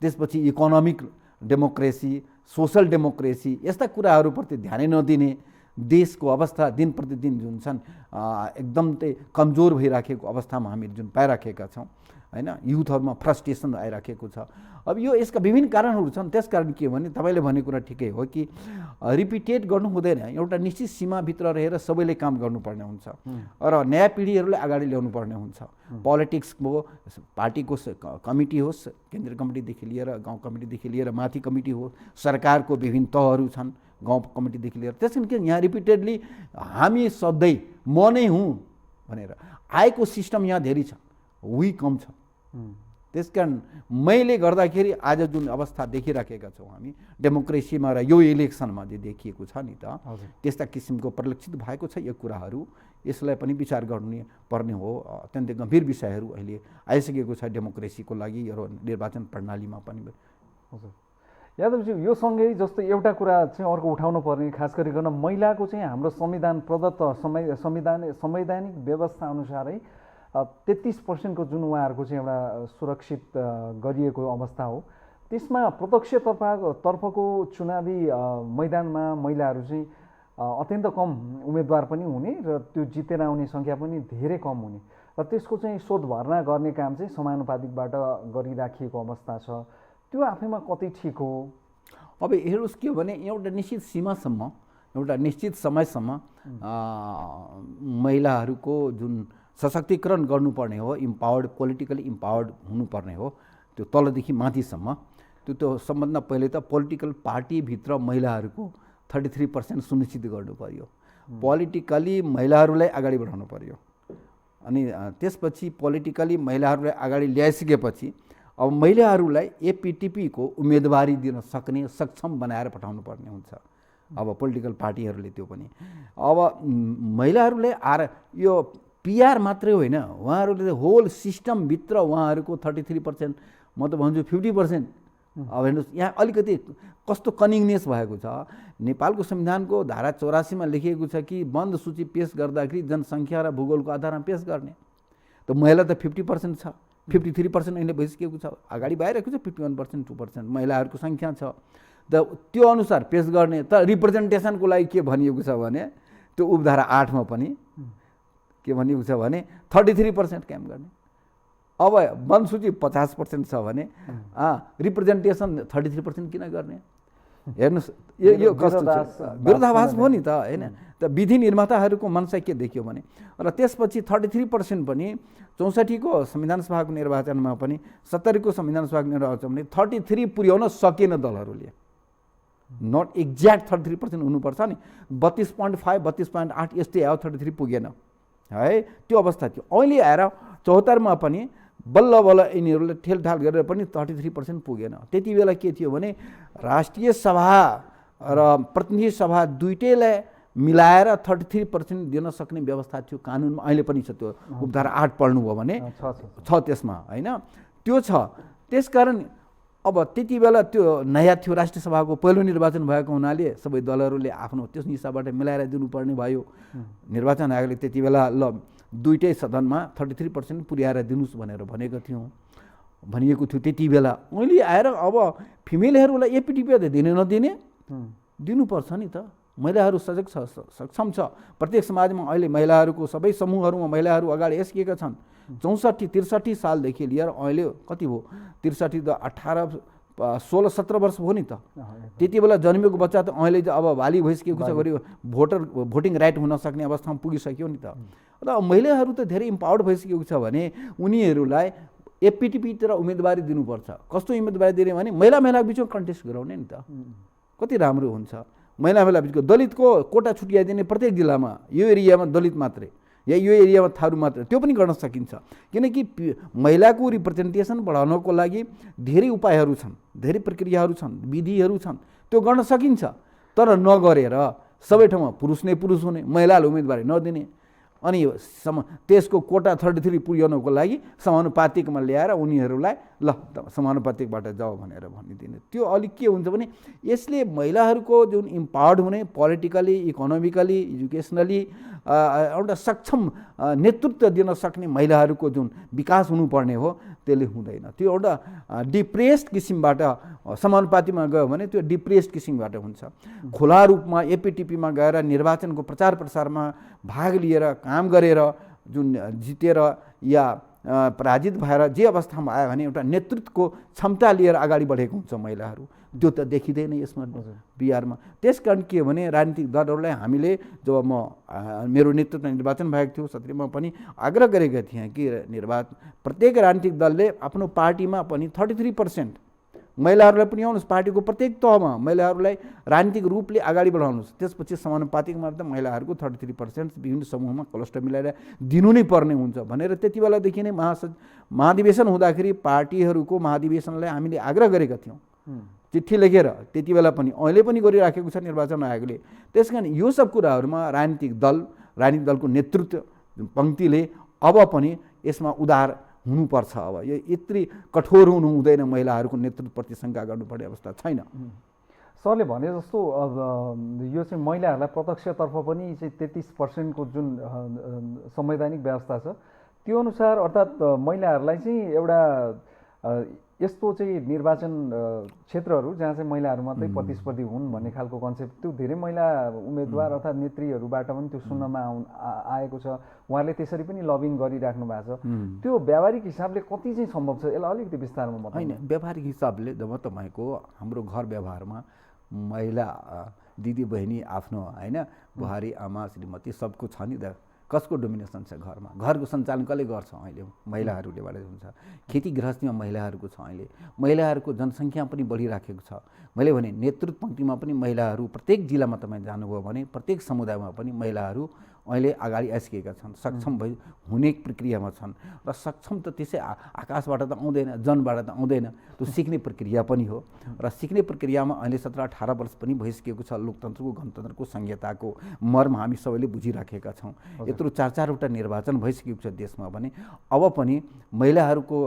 त्यसपछि इकोनोमिक डेमोक्रेसी, सोसल डेमोक्रेसी, यस्ता कुराहरूप्रति ध्यानै नदिने देशको अवस्था दिन प्रतिदिन जुन छन् एकदम चाहिँ कमजोर भइराखेको अवस्थामा हामीले जुन पाइराखेका छौँ होइन। युथहरूमा फ्रस्ट्रेसन आइराखेको छ। अब यो यसका विभिन्न कारणहरू छन्। त्यसकारण के हो भने तपाईँले भनेको कुरा ठिकै हो कि रिपिटेट गर्नु हुँदैन, एउटा निश्चित सीमाभित्र रहेर सबैले काम गर्नुपर्ने हुन्छ र नयाँ पिँढीहरूलाई अगाडि ल्याउनु पर्ने हुन्छ। पोलिटिक्सको पार्टीको कमिटी होस्, केन्द्रीय कमिटीदेखि लिएर गाउँ कमिटीदेखि लिएर माथि कमिटी होस्, सरकारको विभिन्न तहहरू छन्, गाउँ कमिटीदेखि लिएर। त्यसैले के यहाँ रिपिटेडली हामी सधैँ म नै हुँ भनेर आएको सिस्टम यहाँ धेरै छ, वी कम छ। त्यसकारण मैले गर्दाखेरि आज जुन अवस्था देखिराखेका छौँ हामी डेमोक्रेसीमा र यो इलेक्सनमा जे देखिएको छ नि त, त्यस्ता किसिमको परिलक्षित भएको छ यो कुराहरू। यसलाई पनि विचार गर्नु पर्ने हो। अत्यन्तै गम्भीर विषयहरू अहिले आइसकेको छ डेमोक्रेसीको लागि यो निर्वाचन प्रणालीमा पनि। हजुर यादवजी, यो सँगै जस्तो एउटा कुरा चाहिँ अर्को उठाउनु पर्ने, खास गरिकन महिलाको चाहिँ हाम्रो संविधान प्रदत्त संवैधानिक व्यवस्था अनुसारै 33% जुन उहाँहरूको चाहिँ एउटा सुरक्षित गरिएको अवस्था हो, त्यसमा प्रत्यक्षतर्फको चुनावी मैदानमा महिलाहरू चाहिँ अत्यन्त कम उम्मेदवार पनि हुने र त्यो जितेर आउने सङ्ख्या पनि धेरै कम हुने र त्यसको चाहिँ शोध भर्ना गर्ने काम चाहिँ समानुपातिकबाट गरिराखिएको अवस्था छ। त्यो आफैमा कति ठिक हो? अब हेर्नुहोस् के हो भने एउटा निश्चित सीमासम्म, एउटा निश्चित समयसम्म महिलाहरूको जुन सशक्तिकरण गर्नुपर्ने हो, इम्पावर्ड, पोलिटिकली इम्पावर्ड हुनुपर्ने हो, त्यो तलदेखि माथिसम्म त्यो सबभन्दा पहिले त पोलिटिकल पार्टीभित्र महिलाहरूको 33% सुनिश्चित गर्नु पर्यो। पोलिटिकली महिलाहरूलाई अगाडि बढाउनु पर्यो। अनि त्यसपछि पोलिटिकली महिलाहरूलाई अगाडि ल्याइसकेपछि अब महिलाहरूलाई एपीटीपीको उम्मेदवारी दिन सक्ने सक्षम बनाएर पठाउनु पर्ने हुन्छ। अब पोलिटिकल पार्टीहरूले त्यो पनि अब महिलाहरूले यो पिआर मात्रै होइन, उहाँहरूले होल सिस्टमभित्र उहाँहरूको 33%, म त भन्छु 50%। अब हेर्नुहोस् यहाँ अलिकति कस्तो कनिङनेस भएको छ। नेपालको संविधानको धारा 84 लेखिएको छ कि बन्द सूची पेश गर्दाखेरि जनसङ्ख्या र भूगोलको आधारमा पेश गर्ने। त महिला त 50% छ, 53% अहिले भइसकेको छ, अगाडि भइरहेको छ 51%, 2% महिलाहरूको सङ्ख्या छ। त त्यो अनुसार पेश गर्ने। त रिप्रेजेन्टेसनको लागि के भनिएको छ भने त्यो उपधारा 8मा पनि के भनिएको छ भने 33% काम गर्ने। अब वनसूची 50% छ भने रिप्रेजेन्टेसन 33% किन गर्ने? हेर्नुहोस् यो कस्तो विरोधाभास भयो नि त, होइन? त विधि निर्माताहरूको मनसा के देखियो भने र त्यसपछि 33% पनि 64 को संविधान सभाको निर्वाचनमा पनि 70 को संविधान सभाको निर्वाचनमा पनि 33 पुर्याउन सकेन दलहरूले। नट एक्ज्याक्ट 33% हुनुपर्छ नि, 32.5, 32.8 यस्तै आयो, 33 पुगेन है, त्यो अवस्था थियो। अहिले आएर 74मा पनि बल्ल बल्ल यिनीहरूले ठेलठाल गरेर पनि 33% पुगेन। त्यति बेला के थियो भने राष्ट्रिय सभा र प्रतिनिधि सभा दुइटैलाई मिलाएर 33% दिन सक्ने व्यवस्था थियो कानुनमा। अहिले पनि छ, त्यो उपधारा 8 पढ्नुभयो भने छ त्यसमा, होइन? त्यो छ। त्यसकारण अब त्यति बेला त्यो नयाँ थियो, राष्ट्रिय सभाको पहिलो निर्वाचन भएको हुनाले सबै दलहरूले आफ्नो त्यस हिसाबबाट मिलाएर दिनुपर्ने भयो। निर्वाचन आयोगले त्यति बेला ल दुइटै सदनमा 33% पुर्याएर दिनुहोस् भनेर भनिएको थियो त्यति बेला। अहिले आएर अब फिमेलहरूलाई एपीटीपी दिने नदिने दिनुपर्छ नि त। महिलाहरू सजग छ, सक्षम छ। प्रत्येक समाजमा अहिले महिलाहरूको सबै समूहहरूमा महिलाहरू अगाडि आइसकेका छन्। 63 सालदेखि लिएर अहिले कति भयो? 63 त 18, 16, 17 वर्ष भयो नि त। त्यति बेला जन्मेको बच्चा त अहिले अब बाली भइसकेको छ, गरी भोटिङ राइट हुन सक्ने अवस्थामा पुगिसक्यो नि त। र महिलाहरू त धेरै इम्पावर्ड भइसकेको छ भने उनीहरूलाई एपीटीपीतिर उम्मेदवारी दिनुपर्छ। कस्तो उम्मेदवारी दिने भने महिला बिचमा कन्टेस्ट गराउने नि त, कति राम्रो हुन्छ। महिला बिचको दलितको कोटा छुट्याइदिने, प्रत्येक जिल्लामा यो एरियामा दलित मात्रै या यो एरियामा थारू मात्रै, त्यो पनि गर्न सकिन्छ। किनकि महिलाको रिप्रेजेन्टेसन बढाउनको लागि धेरै उपायहरू छन्, धेरै प्रक्रियाहरू छन्, विधिहरू छन्, त्यो गर्न सकिन्छ। तर नगरेर सबै ठाउँमा पुरुष नै पुरुष हुने, महिलाले उम्मेदवारी नदिने, अनि त्यसको कोटा 33 पुर्याउनको लागि समानुपातिकमा ल्याएर उनीहरूलाई ल समानुपातिकबाट जाऊ भनेर भनिदिने। त्यो अलिक के हुन्छ भने यसले महिलाहरूको जुन इम्पावर्ड हुने, पोलिटिकली, इकोनोमिकली, एजुकेसनली एउटा सक्षम नेतृत्व दिन सक्ने महिलाहरूको जुन विकास हुनुपर्ने हो त्यसले हुँदैन। त्यो एउटा डिप्रेस्ड किसिमबाट समानुपातिकमा गयो भने त्यो डिप्रेस्ड किसिमबाट हुन्छ। खुला रूपमा एपीटीपीमा गएर निर्वाचनको प्रचार प्रसारमा भाग लिएर काम गरेर जुन जितेर या पराजित भएर जे अवस्थामा आयो भने एउटा नेतृत्वको क्षमता लिएर अगाडि बढेको हुन्छ महिलाहरू। त्यो त देखिँदैन यसमा बिहारमा। त्यसकारण के हो भने राजनीतिक दलहरूलाई हामीले जब मेरो नेतृत्व निर्वाचन भएको थियो 70मा पनि आग्रह गरेका थिएँ कि प्रत्येक राजनीतिक दलले आफ्नो पार्टीमा पनि 33% महिलाहरूलाई पनि आउनुहोस्, पार्टीको प्रत्येक तहमा महिलाहरूलाई राजनीतिक रूपले अगाडि बढाउनुहोस्। त्यसपछि समानुपातिकमा त महिलाहरूको 33% विभिन्न समूहमा क्लस्टर मिलाएर दिनु नै पर्ने हुन्छ भनेर त्यति बेलादेखि नै महाधिवेशन हुँदाखेरि पार्टीहरूको महाधिवेशनलाई हामीले आग्रह गरेका थियौँ, चिठी लेखेर। त्यति बेला पनि अहिले पनि गरिराखेको छ निर्वाचन आयोगले। त्यस कारण यो सब कुराहरूमा राजनीतिक दलको नेतृत्व पङ्क्तिले अब पनि यसमा उदार हुनुपर्छ। अब यो यत्रो कठोर हुनु हुँदैन, महिलाहरूको नेतृत्वप्रति शङ्का गर्नुपर्ने अवस्था छैन। सरले भने जस्तो अब यो चाहिँ महिलाहरूलाई प्रत्यक्षतर्फ पनि चाहिँ 33% जुन संवैधानिक व्यवस्था छ त्यो अनुसार, अर्थात् महिलाहरूलाई चाहिँ एउटा यस्तो चाहिँ निर्वाचन क्षेत्रहरू जहाँ चाहिँ महिलाहरू मात्रै प्रतिस्पर्धी हुन् भन्ने खालको कन्सेप्ट त्यो धेरै महिला उम्मेदवार अर्थात् नेत्रीहरूबाट पनि त्यो सुन्नमा आएको छ। उहाँले त्यसरी पनि लबिङ गरिराख्नु भएको छ। त्यो व्यावहारिक हिसाबले कति चाहिँ सम्भव छ, यसलाई अलिकति विस्तारमा बताउनु। होइन, व्यावहारिक हिसाबले जब तपाईँको हाम्रो घर व्यवहारमा महिला दिदी बहिनी आफ्नो होइन बुहारी आमा श्रीमती सबको छ नि त, कसको डोमिनेसन छ घरमा, घरको सञ्चालन कसले गर्छ अहिले महिलाहरूले बाट हुन्छ। खेती गृहस्थीमा महिलाहरूको छ, अहिले महिलाहरूको जनसङ्ख्या पनि बढिराखेको छ। मैले भने नेतृत्व पङ्क्तिमा पनि महिलाहरू प्रत्येक जिल्लामा तपाईँ जानुभयो भने प्रत्येक समुदायमा पनि महिलाहरू अहिले अगाडि आइसकेका छन्, सक्षम हुने प्रक्रियामा छन्। र सक्षम त त्यसै आकाशबाट त आउँदैन, जनबाट त आउँदैन, त्यो सिक्ने प्रक्रिया पनि हो। र सिक्ने प्रक्रियामा अहिले 17-18 वर्ष पनि भइसकेको छ। लोकतन्त्रको गणतन्त्रको संहिताको मर्म हामी सबैले बुझिराखेका छौँ। यत्रो 4-4वटा निर्वाचन भइसकेको छ देशमा भने अब पनि महिलाहरूको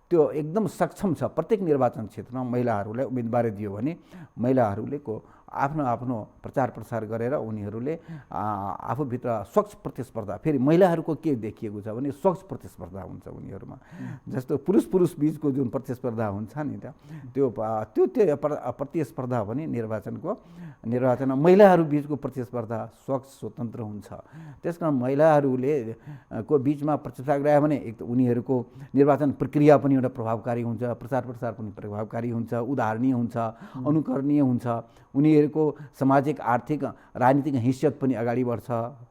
त्यो एकदम सक्षम छ। प्रत्येक निर्वाचन क्षेत्रमा महिलाहरूलाई उम्मेदवारी दियो भने महिलाहरूले आफ्नो आफ्नो प्रचार प्रसार गरेर उनीहरूले आफूभित्र स्वच्छ प्रतिस्पर्धा, फेरि महिलाहरूको के देखिएको छ भने स्वच्छ प्रतिस्पर्धा हुन्छ उनीहरूमा। जस्तो पुरुष बीचको जुन प्रतिस्पर्धा हुन्छ नि त त्यो प्रतिस्पर्धा भने निर्वाचनमा महिलाहरू बीचको प्रतिस्पर्धा स्वच्छ स्वतन्त्र हुन्छ। त्यसकारण महिलाहरूले को बीचमा प्रतिस्पर्धा गरायो भने एक त उनीहरूको निर्वाचन प्रक्रिया पनि एउटा प्रभावकारी हुन्छ, प्रचार प्रसार पनि प्रभावकारी हुन्छ, उदाहरणीय हुन्छ, अनुकरणीय हुन्छ। उनीहरूको सामाजिक आर्थिक राजनीतिक हैसियत पनि अगाडि बढ्छ,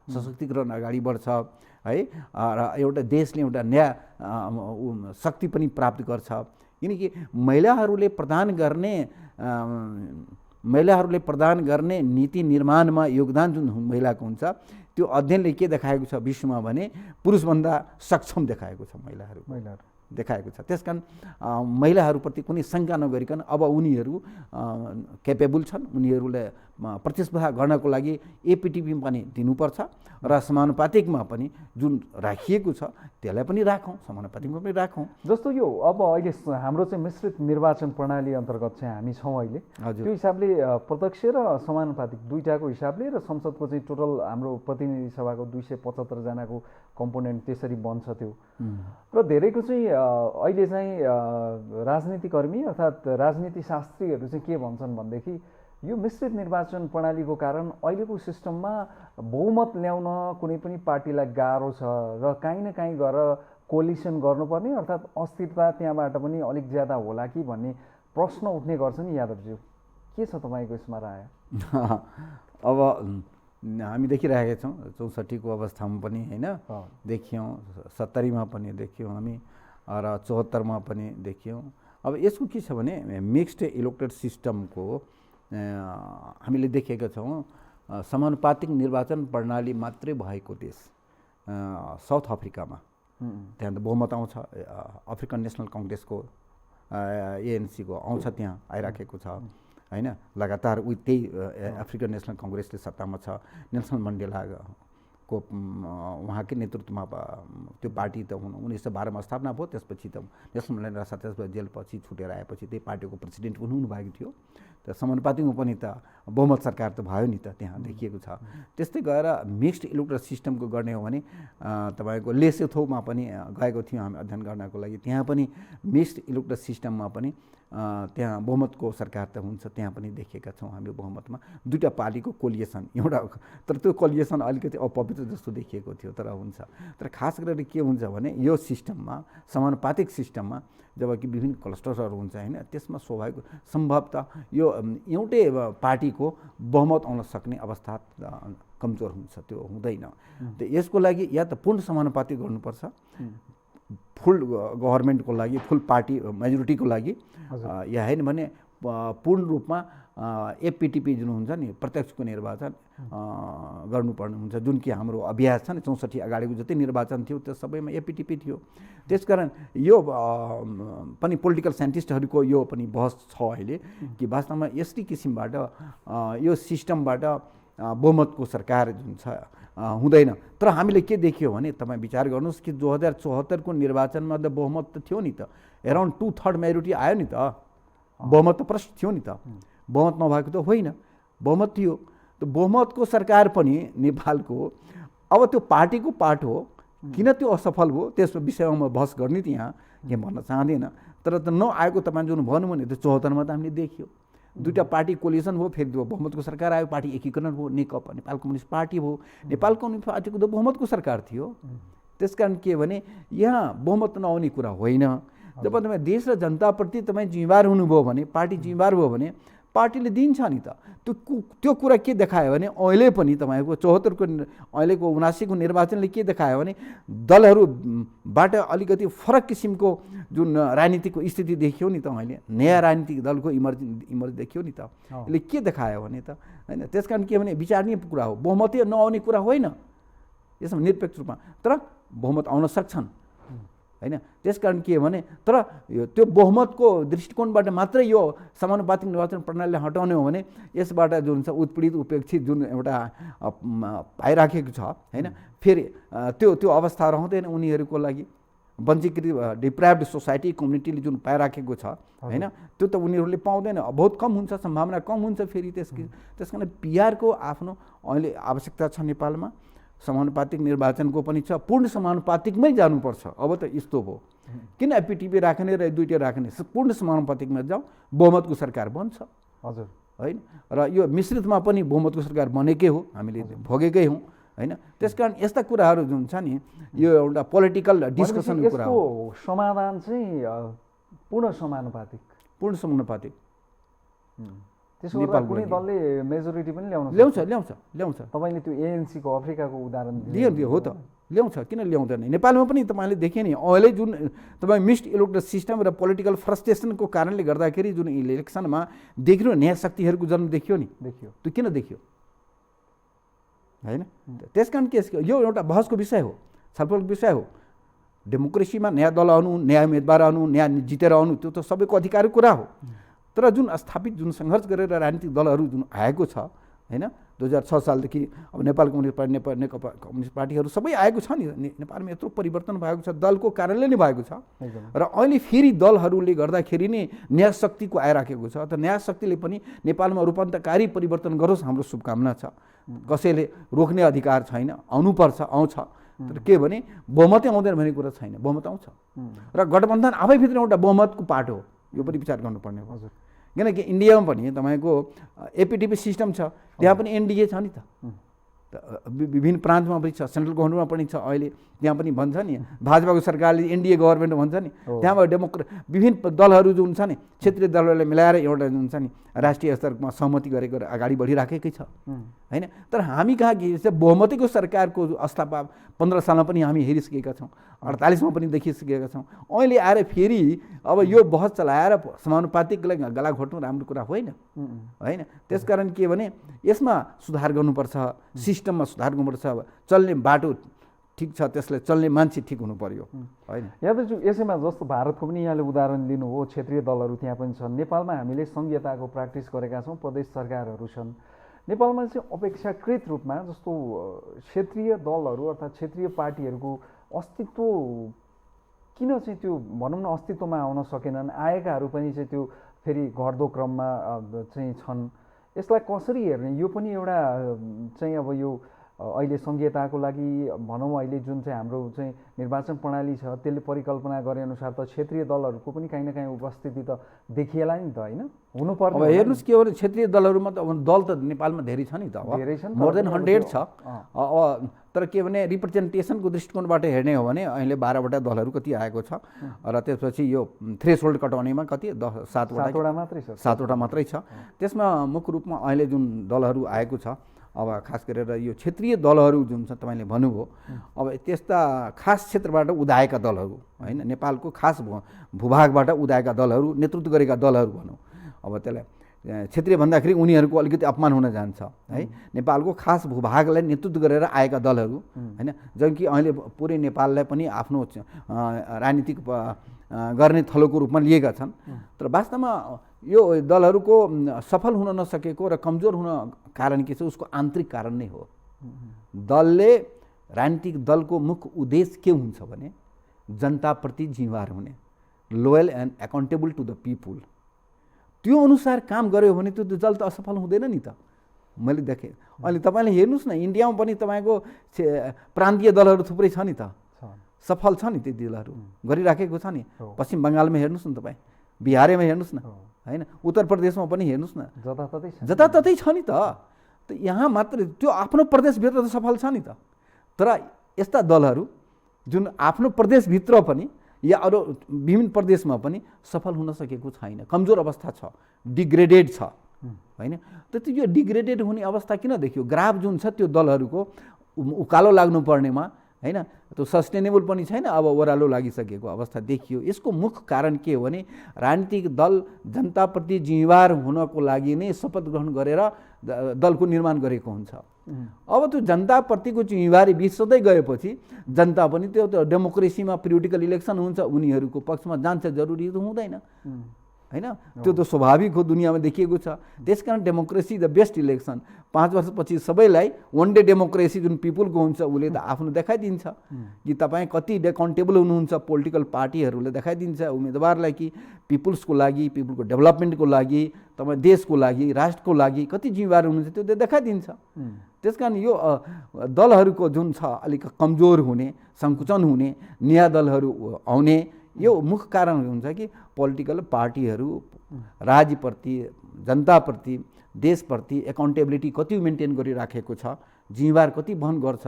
सशक्तिकरण अगाडि बढ्छ है। र एउटा देशले एउटा नयाँ शक्ति पनि प्राप्त गर्छ। किनकि महिलाहरूले प्रदान गर्ने नीति निर्माणमा योगदान जुन महिलाको हुन्छ त्यो अध्ययनले के देखाएको छ विश्वमा भने पुरुषभन्दा सक्षम देखाएको छ महिलाहरू देखाएको छ। त्यसकारण महिलाहरूप्रति कुनै शङ्का नगरिकन अब उनीहरू क्यापेबल छन्, उनीहरूलाई प्रतिस्पर्धा गर्नको लागि एपिटिपी पनि दिनुपर्छ र समानुपातिकमा पनि जुन राखिएको छ त्यसलाई पनि राखौँ, समानुपातिकमा पनि राखौँ। जस्तो यो अब अहिले हाम्रो चाहिँ मिश्रित निर्वाचन प्रणाली अन्तर्गत चाहिँ हामी छौँ अहिले, त्यो हिसाबले प्रत्यक्ष र समानुपातिक दुईटाको हिसाबले र संसदको चाहिँ टोटल हाम्रो प्रतिनिधि सभाको 275 जनाको कम्पोनेन्ट त्यसरी बन्छ त्यो। र धेरैको चाहिँ अहिले चाहिँ राजनीतिकर्मी अर्थात् राजनीति शास्त्रीहरू चाहिँ के भन्छन् भनेदेखि यो मिश्रित निर्वाचन प्रणालीको कारण अहिलेको सिस्टममा बहुमत ल्याउन कुनै पनि पार्टीलाई गाह्रो छ र काहीँ न काहीँ गएर कोलिसन गर्नुपर्ने अर्थात् अस्थिरता त्यहाँबाट पनि अलिक ज्यादा होला कि भन्ने प्रश्न उठ्ने गर्छ नि यादवज्यू, के छ तपाईँको यसमा राय? अब हामी देखिरहेका छौँ 64 को अवस्थामा पनि होइन देखियौँ, 70 मा पनि देखियौँ हामी र 74 मा पनि देखियौँ। अब यसको के छ भने मिक्स्ड इलेक्टेड सिस्टमको हामीले देखेका छौँ। समानुपातिक निर्वाचन प्रणाली मात्रै भएको देश साउथ अफ्रिकामा, त्यहाँ त बहुमत आउँछ, अफ्रिकन नेसनल कङ्ग्रेसको ANC को आउँछ, त्यहाँ आइराखेको छ होइन। लगातार त्यही अफ्रिकन नेसनल कङ्ग्रेसले सत्तामा छ। नेल्सन मण्डेलाको उहाँकै नेतृत्वमा त्यो पार्टी त 1912 मा स्थापना भयो। त्यसपछि त नेल्सन मण्डेला 27 जेलपछि छुटेर आएपछि त्यही पार्टीको प्रेसिडेन्ट पनि हुनुभएको थियो। त समानुपातिकमा पनि त बहुमत सरकार त भयो नि त, त्यहाँ देखिएको छ। त्यस्तै गएर मिक्स्ड इलेक्टोरल सिस्टमको गर्ने हो भने तपाईँको लेसोथोमा पनि गएको थियौँ हामी अध्ययन गर्नको लागि। त्यहाँ पनि मिक्स्ड इलेक्टोरल सिस्टममा पनि त्यहाँ बहुमतको सरकार त हुन्छ, त्यहाँ पनि देखेका छौँ हामी बहुमतमा दुईटा पार्टीको कोलिएसन एउटा, तर त्यो कोलिएसन अलिकति अपवित्र जस्तो देखिएको थियो। तर हुन्छ, तर खास गरेर के हुन्छ भने यो सिस्टममा समानुपातिक सिस्टममा जबकि विभिन्न क्लस्टर्सहरू हुन्छ होइन, त्यसमा स्वाभाविक सम्भवतः यो एउटै पार्टीको बहुमत आउन सक्ने अवस्था कमजोर हुन्छ, त्यो हुँदैन। त यसको लागि या त पूर्ण समानुपातिक गर्नुपर्छ फुल गभर्मेन्टको लागि, फुल पार्टी मेजोरिटीको लागि या होइन भने पूर्ण रूपमा एपिटिपी जुन हुन्छ नि प्रत्यक्षको निर्वाचन गर्नुपर्ने हुन्छ, जुन कि हाम्रो अभ्यास छ नि 64 अगाडिको जति निर्वाचन थियो त्यो सबैमा एपिटिपी थियो। त्यसकारण यो पनि पोलिटिकल साइन्टिस्टहरूको यो पनि बहस छ अहिले कि वास्तवमा यस्तै किसिमबाट यो सिस्टमबाट बहुमतको सरकार जुन छ हुँदैन। तर हामीले के देखियो भने तपाईँ विचार गर्नुहोस् कि 2074 को निर्वाचनमा त बहुमत त थियो नि त, एराउन्ड 2/3 मेजोरिटी आयो नि त, बहुमत त प्रश्न थियो नि त, बहुमत नभएको त होइन, बहुमत थियो। त बहुमतको सरकार पनि नेपालको अब त्यो पार्टीको पार्ट हो, किन त्यो असफल भयो त्यसको विषयमा म बहस गर्ने त यहाँ के भन्न चाहँदैन। तर त नआएको तपाईँ जुन भन्नु भने त्यो 74 मा त हामीले देखियो, दुईटा पार्टी कोलिसन भयो, फेरि त्यो बहुमतको सरकार आयो, पार्टी एकीकरण भयो, नेकपा नेपाल कम्युनिस्ट पार्टी भयो। नेपाल कम्युनिस्ट पार्टीको त बहुमतको सरकार थियो। त्यसकारण के भने यहाँ बहुमत नआउने कुरा होइन। जब तपाईँ देश र जनताप्रति तपाईँ जिम्मेवार हुनुभयो भने, पार्टी जिम्मेवार भयो भने पार्टीले दिन्छ नि त। त्यो कुरा के देखायो भने अहिले पनि तपाईँको 74 को अहिलेको 79 को निर्वाचनले के देखायो भने दलहरूबाट अलिकति फरक किसिमको जुन राजनीतिको स्थिति देखियो नि त, अहिले नयाँ राजनीतिक दलको इमर्ज देखियो नि त। यसले के देखायो भने त होइन, त्यसकारण के भने विचारणीय कुरा हो, बहुमत नआउने कुरा होइन यसमा निरपेक्ष रूपमा, तर बहुमत आउन सक्छन् होइन। त्यसकारण के भने तर त्यो बहुमतको दृष्टिकोणबाट मात्रै यो समानुपातिक निर्वाचन प्रणालीलाई हटाउने हो भने यसबाट जुन छ उत्पीडित उपेक्षित जुन एउटा पाइराखेको छ होइन, फेरि त्यो अवस्था रहँदैन उनीहरूको लागि। वञ्चित डिप्राइभ्ड सोसाइटी कम्युनिटीले जुन पाइराखेको छ होइन, त्यो त उनीहरूले पाउँदैन, बहुत कम हुन्छ, सम्भावना कम हुन्छ फेरि त्यस कारण पिआरको आफ्नो अहिले आवश्यकता छ नेपालमा। समानुपातिक निर्वाचनको पनि छ, पूर्ण समानुपातिकमै जानुपर्छ। अब त यस्तो भयो, किन एपिटिपी राख्ने र दुईटा राख्ने, पूर्ण समानुपातिकमा जाउँ, बहुमतको सरकार बन्छ। हजुर होइन, र यो मिश्रितमा पनि बहुमतको सरकार बनेकै हो, हामीले भोगेकै हौँ होइन। त्यसकारण यस्ता कुराहरू जुन छ नि यो एउटा पोलिटिकल डिस्कसनको कुरा हो। समाधान चाहिँ पूर्ण समानुपातिक त्यसो गर्दा कुनै दलले मेजोरिटी पनि ल्याउँछ। तपाईँले त्यो एएनसी को अफ्रिकाको उदाहरण दियो हो त, ल्याउँछ, किन ल्याउँदैन। नेपालमा पनि तपाईँले देखेँ नि अहिले जुन तपाईँ मिक्स्ड इलेक्टोरल सिस्टम र पोलिटिकल फ्रस्ट्रेसनको कारणले गर्दाखेरि जुन इलेक्सनमा देखियो नयाँ शक्तिहरूको जन्म देखियो त्यो किन देखियो होइन। त्यसकारण के यो एउटा बहसको विषय हो, छलफलको विषय हो। डेमोक्रेसीमा नयाँ दल आउनु, नयाँ उम्मेदवार आउनु, नयाँ जितेर आउनु, त्यो त सबैको अधिकारको कुरा हो। तर जुन स्थापित जुन सङ्घर्ष गरेर राजनीतिक दलहरू जुन आएको छ होइन, 2006 सालदेखि अब नेपाल कम्युनिस्ट पार्टी, नेकपा कम्युनिस्ट पार्टीहरू सबै आएको छ नि। नेपालमा यत्रो परिवर्तन भएको छ, दलको कारणले नै भएको छ। र अहिले फेरि दलहरूले गर्दाखेरि नै नयाँ शक्तिको आइराखेको छ। त नयाँ शक्तिले पनि नेपालमा रूपान्तरकारी परिवर्तन गरोस्, हाम्रो शुभकामना छ। कसैले रोक्ने अधिकार छैन, आउनुपर्छ, आउँछ। तर के भने बहुमतै आउँदैन भन्ने कुरा छैन, बहुमत आउँछ। र गठबन्धन आफैभित्र एउटा बहुमतको पार्ट हो, यो पनि विचार गर्नुपर्ने हो। किनकि इन्डियामा पनि तपाईँको एपिटिपी सिस्टम छ, त्यहाँ पनि एनडिए छ नि त। विभिन्न प्रान्तमा पनि छ, सेन्ट्रल गभर्मेन्टमा पनि छ। अहिले त्यहाँ पनि भन्छ नि भाजपाको सरकारले एनडिए गभर्मेन्ट भन्छ नि। त्यहाँबाट विभिन्न दलहरू जुन छ नि, क्षेत्रीय दलहरूलाई मिलाएर एउटा जुन छ नि राष्ट्रिय स्तरमा सहमति गरेको अगाडि बढिराखेकै छ होइन। तर हामी कहाँ के छ, बहुमतीको सरकारको अवस्था 15 सालमा पनि हामी हेरिसकेका छौँ, 48 मा पनि देखिसकेका छौँ। अहिले आएर फेरि अब यो बहस चलाएर समानुपातिकलाई गला घोट्नु राम्रो कुरा होइन होइन। त्यसकारण के भने यसमा सुधार गर्नुपर्छ, सिस्टममा सुधार गर्नुपर्छ। चल्ने बाटो ठिक छ, त्यसलाई चल्ने मान्छे ठिक हुनु पर्यो होइन। यादवज्यू, यसैमा जस्तो भारतको पनि यहाँले उदाहरण लिनुभयो, क्षेत्रीय दलहरू त्यहाँ पनि छन्। नेपालमा हामीले सङ्घीयताको प्र्याक्टिस गरेका छौँ, प्रदेश सरकारहरू छन्। नेपालमा चाहिँ अपेक्षाकृत रूपमा जस्तो क्षेत्रीय दलहरू अर्थात् क्षेत्रीय पार्टीहरूको अस्तित्व किन चाहिँ त्यो भनौँ न अस्तित्वमा आउन सकेनन्, आएकाहरू पनि चाहिँ त्यो फेरि घट्दो क्रममा चाहिँ छन्। यसलाई कसरी हेर्ने, यो पनि एउटा चाहिँ अब यो अहिले सङ्घीयताको लागि भनौँ अहिले जुन चाहिँ हाम्रो चाहिँ निर्वाचन प्रणाली छ त्यसले परिकल्पना गरे अनुसार त क्षेत्रीय दलहरूको पनि काहीँ न काहीँ उपस्थिति त देखिएला नि त होइन, हुनुपर्ने। अब हेर्नुहोस् के हो भने क्षेत्रीय दलहरूमा त अब दल त नेपालमा धेरै छ नि त, धेरै छन्, मोर देन 100 छ। तर के भने रिप्रेजेन्टेसनको दृष्टिकोणबाट हेर्ने हो भने अहिले 12वटा दलहरू कति आएको छ, र त्यसपछि यो थ्रेसहोल्ड कटाउनेमा कति 7वटा मात्रै छ। त्यसमा मुख्य रूपमा अहिले जुन दलहरू आएको छ अब खास गरेर यो क्षेत्रीय दलहरू जुन छ तपाईँले भन्नुभयो, अब त्यस्ता खास क्षेत्रबाट उदाएका दलहरू होइन, नेपालको खास भूभागबाट उदाएका दलहरू, नेतृत्व गरेका दलहरू भनौँ, अब त्यसलाई क्षेत्रीय भन्दाखेरि उनीहरूको अलिकति अपमान हुन जान्छ है। नेपालको खास भूभागलाई नेतृत्व गरेर आएका दलहरू होइन, जबकि अहिले पुरै नेपाललाई पनि आफ्नो राजनीतिक गर्ने थलोको रूपमा लिएका छन्। तर वास्तवमा यो दलहरूको सफल हुन नसकेको र कमजोर हुन कारण के छ, उसको आन्तरिक कारण नै हो। दलले राजनीतिक दलको मुख्य उद्देश्य के हुन्छ भने जनताप्रति जिम्मेवार हुने, loyal and accountable to the people, त्यो अनुसार काम गर्यो भने त्यो दल त असफल हुँदैन नि त। मैले देखेँ अहिले तपाईँले हेर्नुहोस् न, इन्डियामा पनि तपाईँको प्रान्तीय दलहरू थुप्रै छ नि त, सफल छ नि ती दलहरू, गरिराखेको छ नि। पश्चिम बङ्गालमा हेर्नुहोस् न तपाईँ, बिहारमा हेर्नुहोस् न होइन, उत्तर प्रदेशमा पनि हेर्नुहोस् न, जताततै छ नि त। यहाँ मात्र त्यो आफ्नो प्रदेशभित्र त सफल छ नि त। तर यस्ता दलहरू जुन आफ्नो प्रदेशभित्र पनि या अरू विभिन्न प्रदेशमा पनि सफल हुन सकेको छैन, कमजोर अवस्था छ, डिग्रेडेड छ होइन। त त्यो डिग्रेडेड हुने अवस्था किन देखियो? ग्राफ जुन छ त्यो दलहरूको उकालो लाग्नु पर्नेमा होइन, त्यो सस्टेनेबल पनि छैन, अब ओह्रालो लागिसकेको अवस्था देखियो। यसको मुख्य कारण के हो भने राजनीतिक दल जनताप्रति जिम्मेवार हुनको लागि नै शपथ ग्रहण गरेर दलको निर्माण गरेको हुन्छ। अब त्यो जनताप्रतिको जिम्मेवारी बिर्सँदै गएपछि जनता पनि त्यो डेमोक्रेसीमा पिरियडिकल इलेक्सन हुन्छ, उनीहरूको पक्षमा जान्छ, जरुरी त हुँदैन होइन। त्यो त स्वाभाविक हो, दुनियाँमा देखिएको छ। त्यसकारण डेमोक्रेसी द बेस्ट इलेक्सन। 5 वर्षपछि सबैलाई वान डे डेमोक्रेसी जुन पिपुलको हुन्छ उसले त आफ्नो देखाइदिन्छ कि तपाईँ कति एकाउन्टेबल हुनुहुन्छ। पोलिटिकल पार्टीहरूले देखाइदिन्छ उम्मेदवारलाई कि पिपुल्सको लागि, पिपुलको डेभलपमेन्टको लागि, तपाईँ देशको लागि, राष्ट्रको लागि कति जिम्मेवार हुनुहुन्छ त्यो देखाइदिन्छ। त्यसकारण यो दलहरूको जुन छ अलिक कमजोर हुने, सङ्कुचन हुने, नयाँ दलहरू आउने, यो मुख्य कारण हुन्छ कि पोलिटिकल पार्टीहरू राज्यप्रति, जनताप्रति, देशप्रति एकाउन्टेबिलिटी कति मेन्टेन गरिराखेको छ, जिम्मेवार कति वहन गर्छ,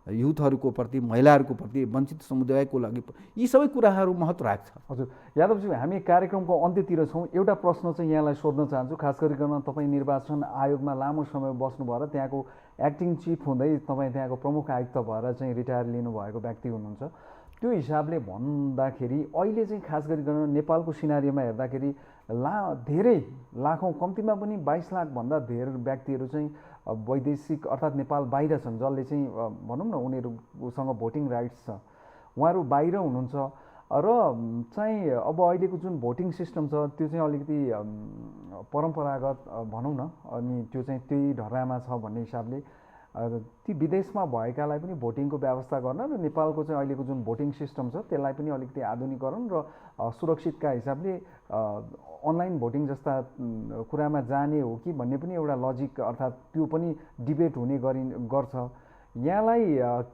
युथहरूको प्रति, महिलाहरूको प्रति, वञ्चित समुदायको लागि, यी सबै कुराहरू महत्त्व राख्छ। हजुर यादवजी, हामी कार्यक्रमको अन्त्यतिर छौँ। एउटा प्रश्न चाहिँ यहाँलाई सोध्न चाहन्छु। खास गरिकन तपाईँ निर्वाचन आयोगमा लामो समय बस्नु भएर त्यहाँको एक्टिङ चिफ हुँदै तपाईँ त्यहाँको प्रमुख आयुक्त भएर चाहिँ रिटायर लिनुभएको व्यक्ति हुनुहुन्छ। त्यो हिसाबले भन्दाखेरि अहिले चाहिँ खास गरिकन नेपालको सिनारीमा हेर्दाखेरि धेरै लाखौँ, कम्तीमा पनि 22 लाखभन्दा धेरै व्यक्तिहरू चाहिँ वैदेशिक अर्थात् नेपाल बाहिर छन्, जसले चाहिँ भनौँ न उनीहरूसँग भोटिङ राइट्स छ, उहाँहरू बाहिर हुनुहुन्छ र चाहिँ अब अहिलेको जुन भोटिङ सिस्टम छ त्यो चाहिँ अलिकति परम्परागत भनौँ न, अनि त्यो चाहिँ त्यही ढर्रामा छ भन्ने हिसाबले ती विदेशमा भएकालाई पनि भोटिङको व्यवस्था गर्न र नेपालको चाहिँ अहिलेको जुन भोटिङ सिस्टम छ त्यसलाई पनि अलिकति आधुनिकीकरण र सुरक्षितका हिसाबले अनलाइन भोटिङ जस्ता कुरामा जाने हो कि भन्ने पनि एउटा लजिक अर्थात् त्यो पनि डिबेट हुने गर्छ। यहाँलाई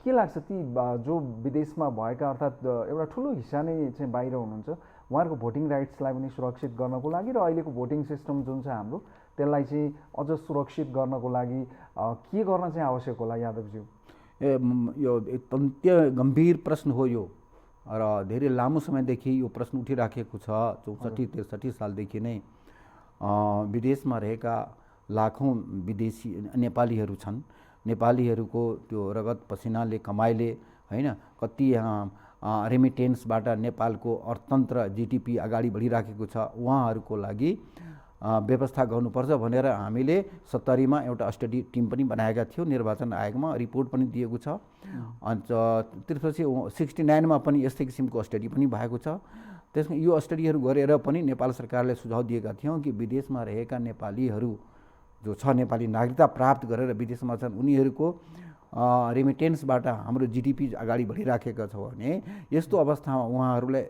के लाग्छ, ती जो विदेशमा भएका अर्थात् एउटा ठुलो हिस्सा नै चाहिँ बाहिर हुनुहुन्छ, उहाँहरूको भोटिङ राइट्सलाई पनि सुरक्षित गर्नको लागि र अहिलेको भोटिङ सिस्टम जुन छ हाम्रो त्यसलाई चाहिँ अझ सुरक्षित गर्नको लागि के गर्न चाहिँ आवश्यक होला यादवज्यू? यो अत्यन्त गम्भीर प्रश्न हो यो र धेरै लामो समयदेखि यो प्रश्न उठिराखेको छ। 64-63 सालदेखि नै विदेशमा रहेका लाखौँ विदेशी नेपालीहरू छन्। नेपालीहरूको त्यो रगत पसिनाले कमाइले होइन, कति रेमिटेन्सबाट नेपालको अर्थतन्त्र जिडिपी अगाडि बढिराखेको छ, उहाँहरूको लागि व्यवस्था गर्नुपर्छ भनेर हामीले 70मा एउटा स्टडी टिम पनि बनाएका थियौँ। निर्वाचन आयोगमा रिपोर्ट पनि दिएको छ। अन्त त्यसपछि 69मा पनि यस्तै किसिमको स्टडी पनि भएको छ। त्यसमा यो स्टडीहरू गरेर पनि नेपाल सरकारले सुझाव दिएका थियौँ कि विदेशमा रहेका नेपालीहरू जो छ, नेपाली नागरिकता प्राप्त गरेर विदेशमा छन्, उनीहरूको रेमिटेन्सबाट हाम्रो जिडिपी अगाडि बढिराखेको छ भने यस्तो अवस्थामा उहाँहरूलाई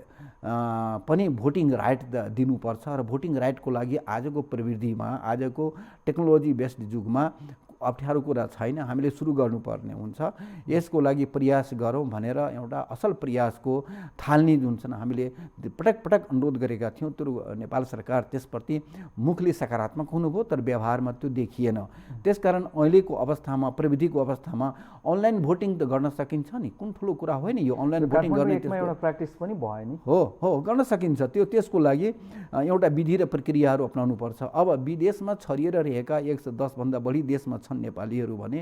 पनि भोटिङ राइट दिनुपर्छ र भोटिङ राइटको लागि आजको प्रविधिमा, आजको टेक्नोलोजी बेस्ड युगमा अप्ठ्यारो कुरा छैन, हामीले सुरु गर्नुपर्ने हुन्छ। यसको लागि प्रयास गरौँ भनेर एउटा असल प्रयासको थालनी जुन छन् हामीले पटक पटक अनुरोध गरेका थियौँ। त्यो नेपाल सरकार त्यसप्रति मुखले सकारात्मक हुनुभयो, तर व्यवहारमा त्यो देखिएन। त्यसकारण अहिलेको अवस्थामा, प्रविधिको अवस्थामा अनलाइन भोटिङ त गर्न सकिन्छ नि, कुन ठुलो कुरा होइन यो अनलाइन भोटिङ गर्ने, एउटा प्र्याक्टिस पनि भयो नि। हो गर्न सकिन्छ। त्यसको लागि एउटा विधि र प्रक्रियाहरू अपनाउनु पर्छ। अब विदेशमा छरिएर रहेका 110 भन्दा बढी देशमा छन् नेपालीहरू भने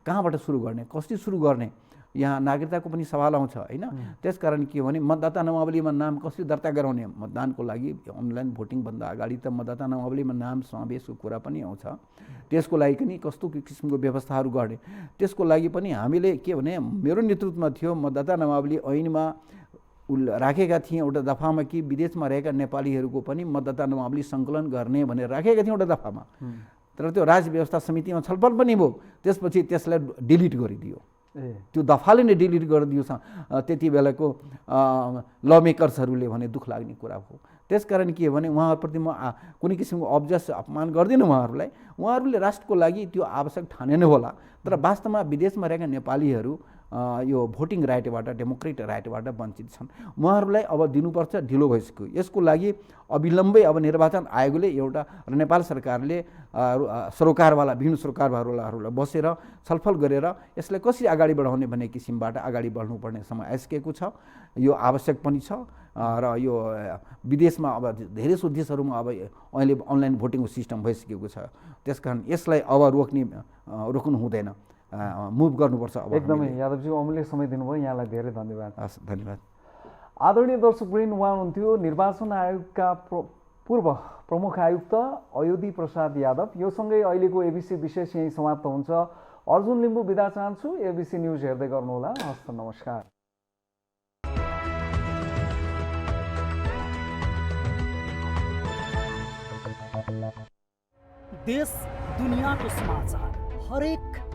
कहाँबाट सुरु गर्ने, कसरी सुरु गर्ने, यहाँ नागरिकताको पनि सवाल आउँछ होइन। त्यसकारण के हो भने मतदाता नामावलीमा नाम कसरी दर्ता गराउने, मतदानको लागि अनलाइन भोटिङभन्दा अगाडि त मतदाता नामावलीमा नाम समावेशको कुरा पनि आउँछ। त्यसको लागि पनि कस्तो किसिमको व्यवस्थाहरू गर्ने, त्यसको लागि पनि हामीले के भने मेरो नेतृत्वमा थियो मतदाता नामावली ऐनमा राखेका थिएँ एउटा दफामा कि विदेशमा रहेका नेपालीहरूको पनि मतदाता नामावली सङ्कलन गर्ने भनेर राखेका थियौँ एउटा दफामा। तर त्यो राज्य व्यवस्था समितिमा छलफल पनि भयो, त्यसपछि त्यसलाई डिलिट गरिदियो, त्यो दफाले नै डिलिट गरिदियो। त्यति बेलाको ल मेकर्सहरूले भने दुःख लाग्ने कुरा हो। त्यसकारण के हो भने उहाँहरूप्रति म कुनै किसिमको अब्जस अपमान गर्दिनँ उहाँहरूलाई, उहाँहरूले राष्ट्रको लागि त्यो आवश्यक ठाने नै होला। तर वास्तवमा विदेशमा रहेका नेपालीहरू यो भोटिङ राइटबाट, डेमोक्रेटिक राइटबाट वञ्चित छन्। उहाँहरूलाई अब दिनुपर्छ, ढिलो भइसक्यो। यसको लागि अविलम्बै अब निर्वाचन आयोगले एउटा र नेपाल सरकारले सरोकारवाला विभिन्न सरोकारवालाहरूलाई बसेर छलफल गरेर यसलाई कसरी अगाडि बढाउने भन्ने किसिमबाट अगाडि बढ्नुपर्ने समय आइसकेको छ। यो आवश्यक पनि छ र यो विदेशमा अब धेरै देशहरूमा अब अहिले अनलाइन भोटिङको सिस्टम भइसकेको छ। त्यसकारण यसलाई अब रोक्नु हुँदैन, मुभ गर्नुपर्छ। अब एकदमै यादवजी अमूल्य समय दिनुभयो, यहाँलाई धेरै धन्यवाद। हस्, धन्यवाद। आदरणीय दर्शकवृन्द, उहाँ हुनुहुन्थ्यो निर्वाचन आयोगका पूर्व प्रमुख आयुक्त अयोधी प्रसाद यादव। यो सँगै अहिलेको एबिसी विशेष यहीँ समाप्त हुन्छ। अर्जुन लिम्बू बिदा चाहन्छु। एबिसी न्युज हेर्दै गर्नुहोला। हस्त, नमस्कार। देश दुनियाँको समाचार हरेक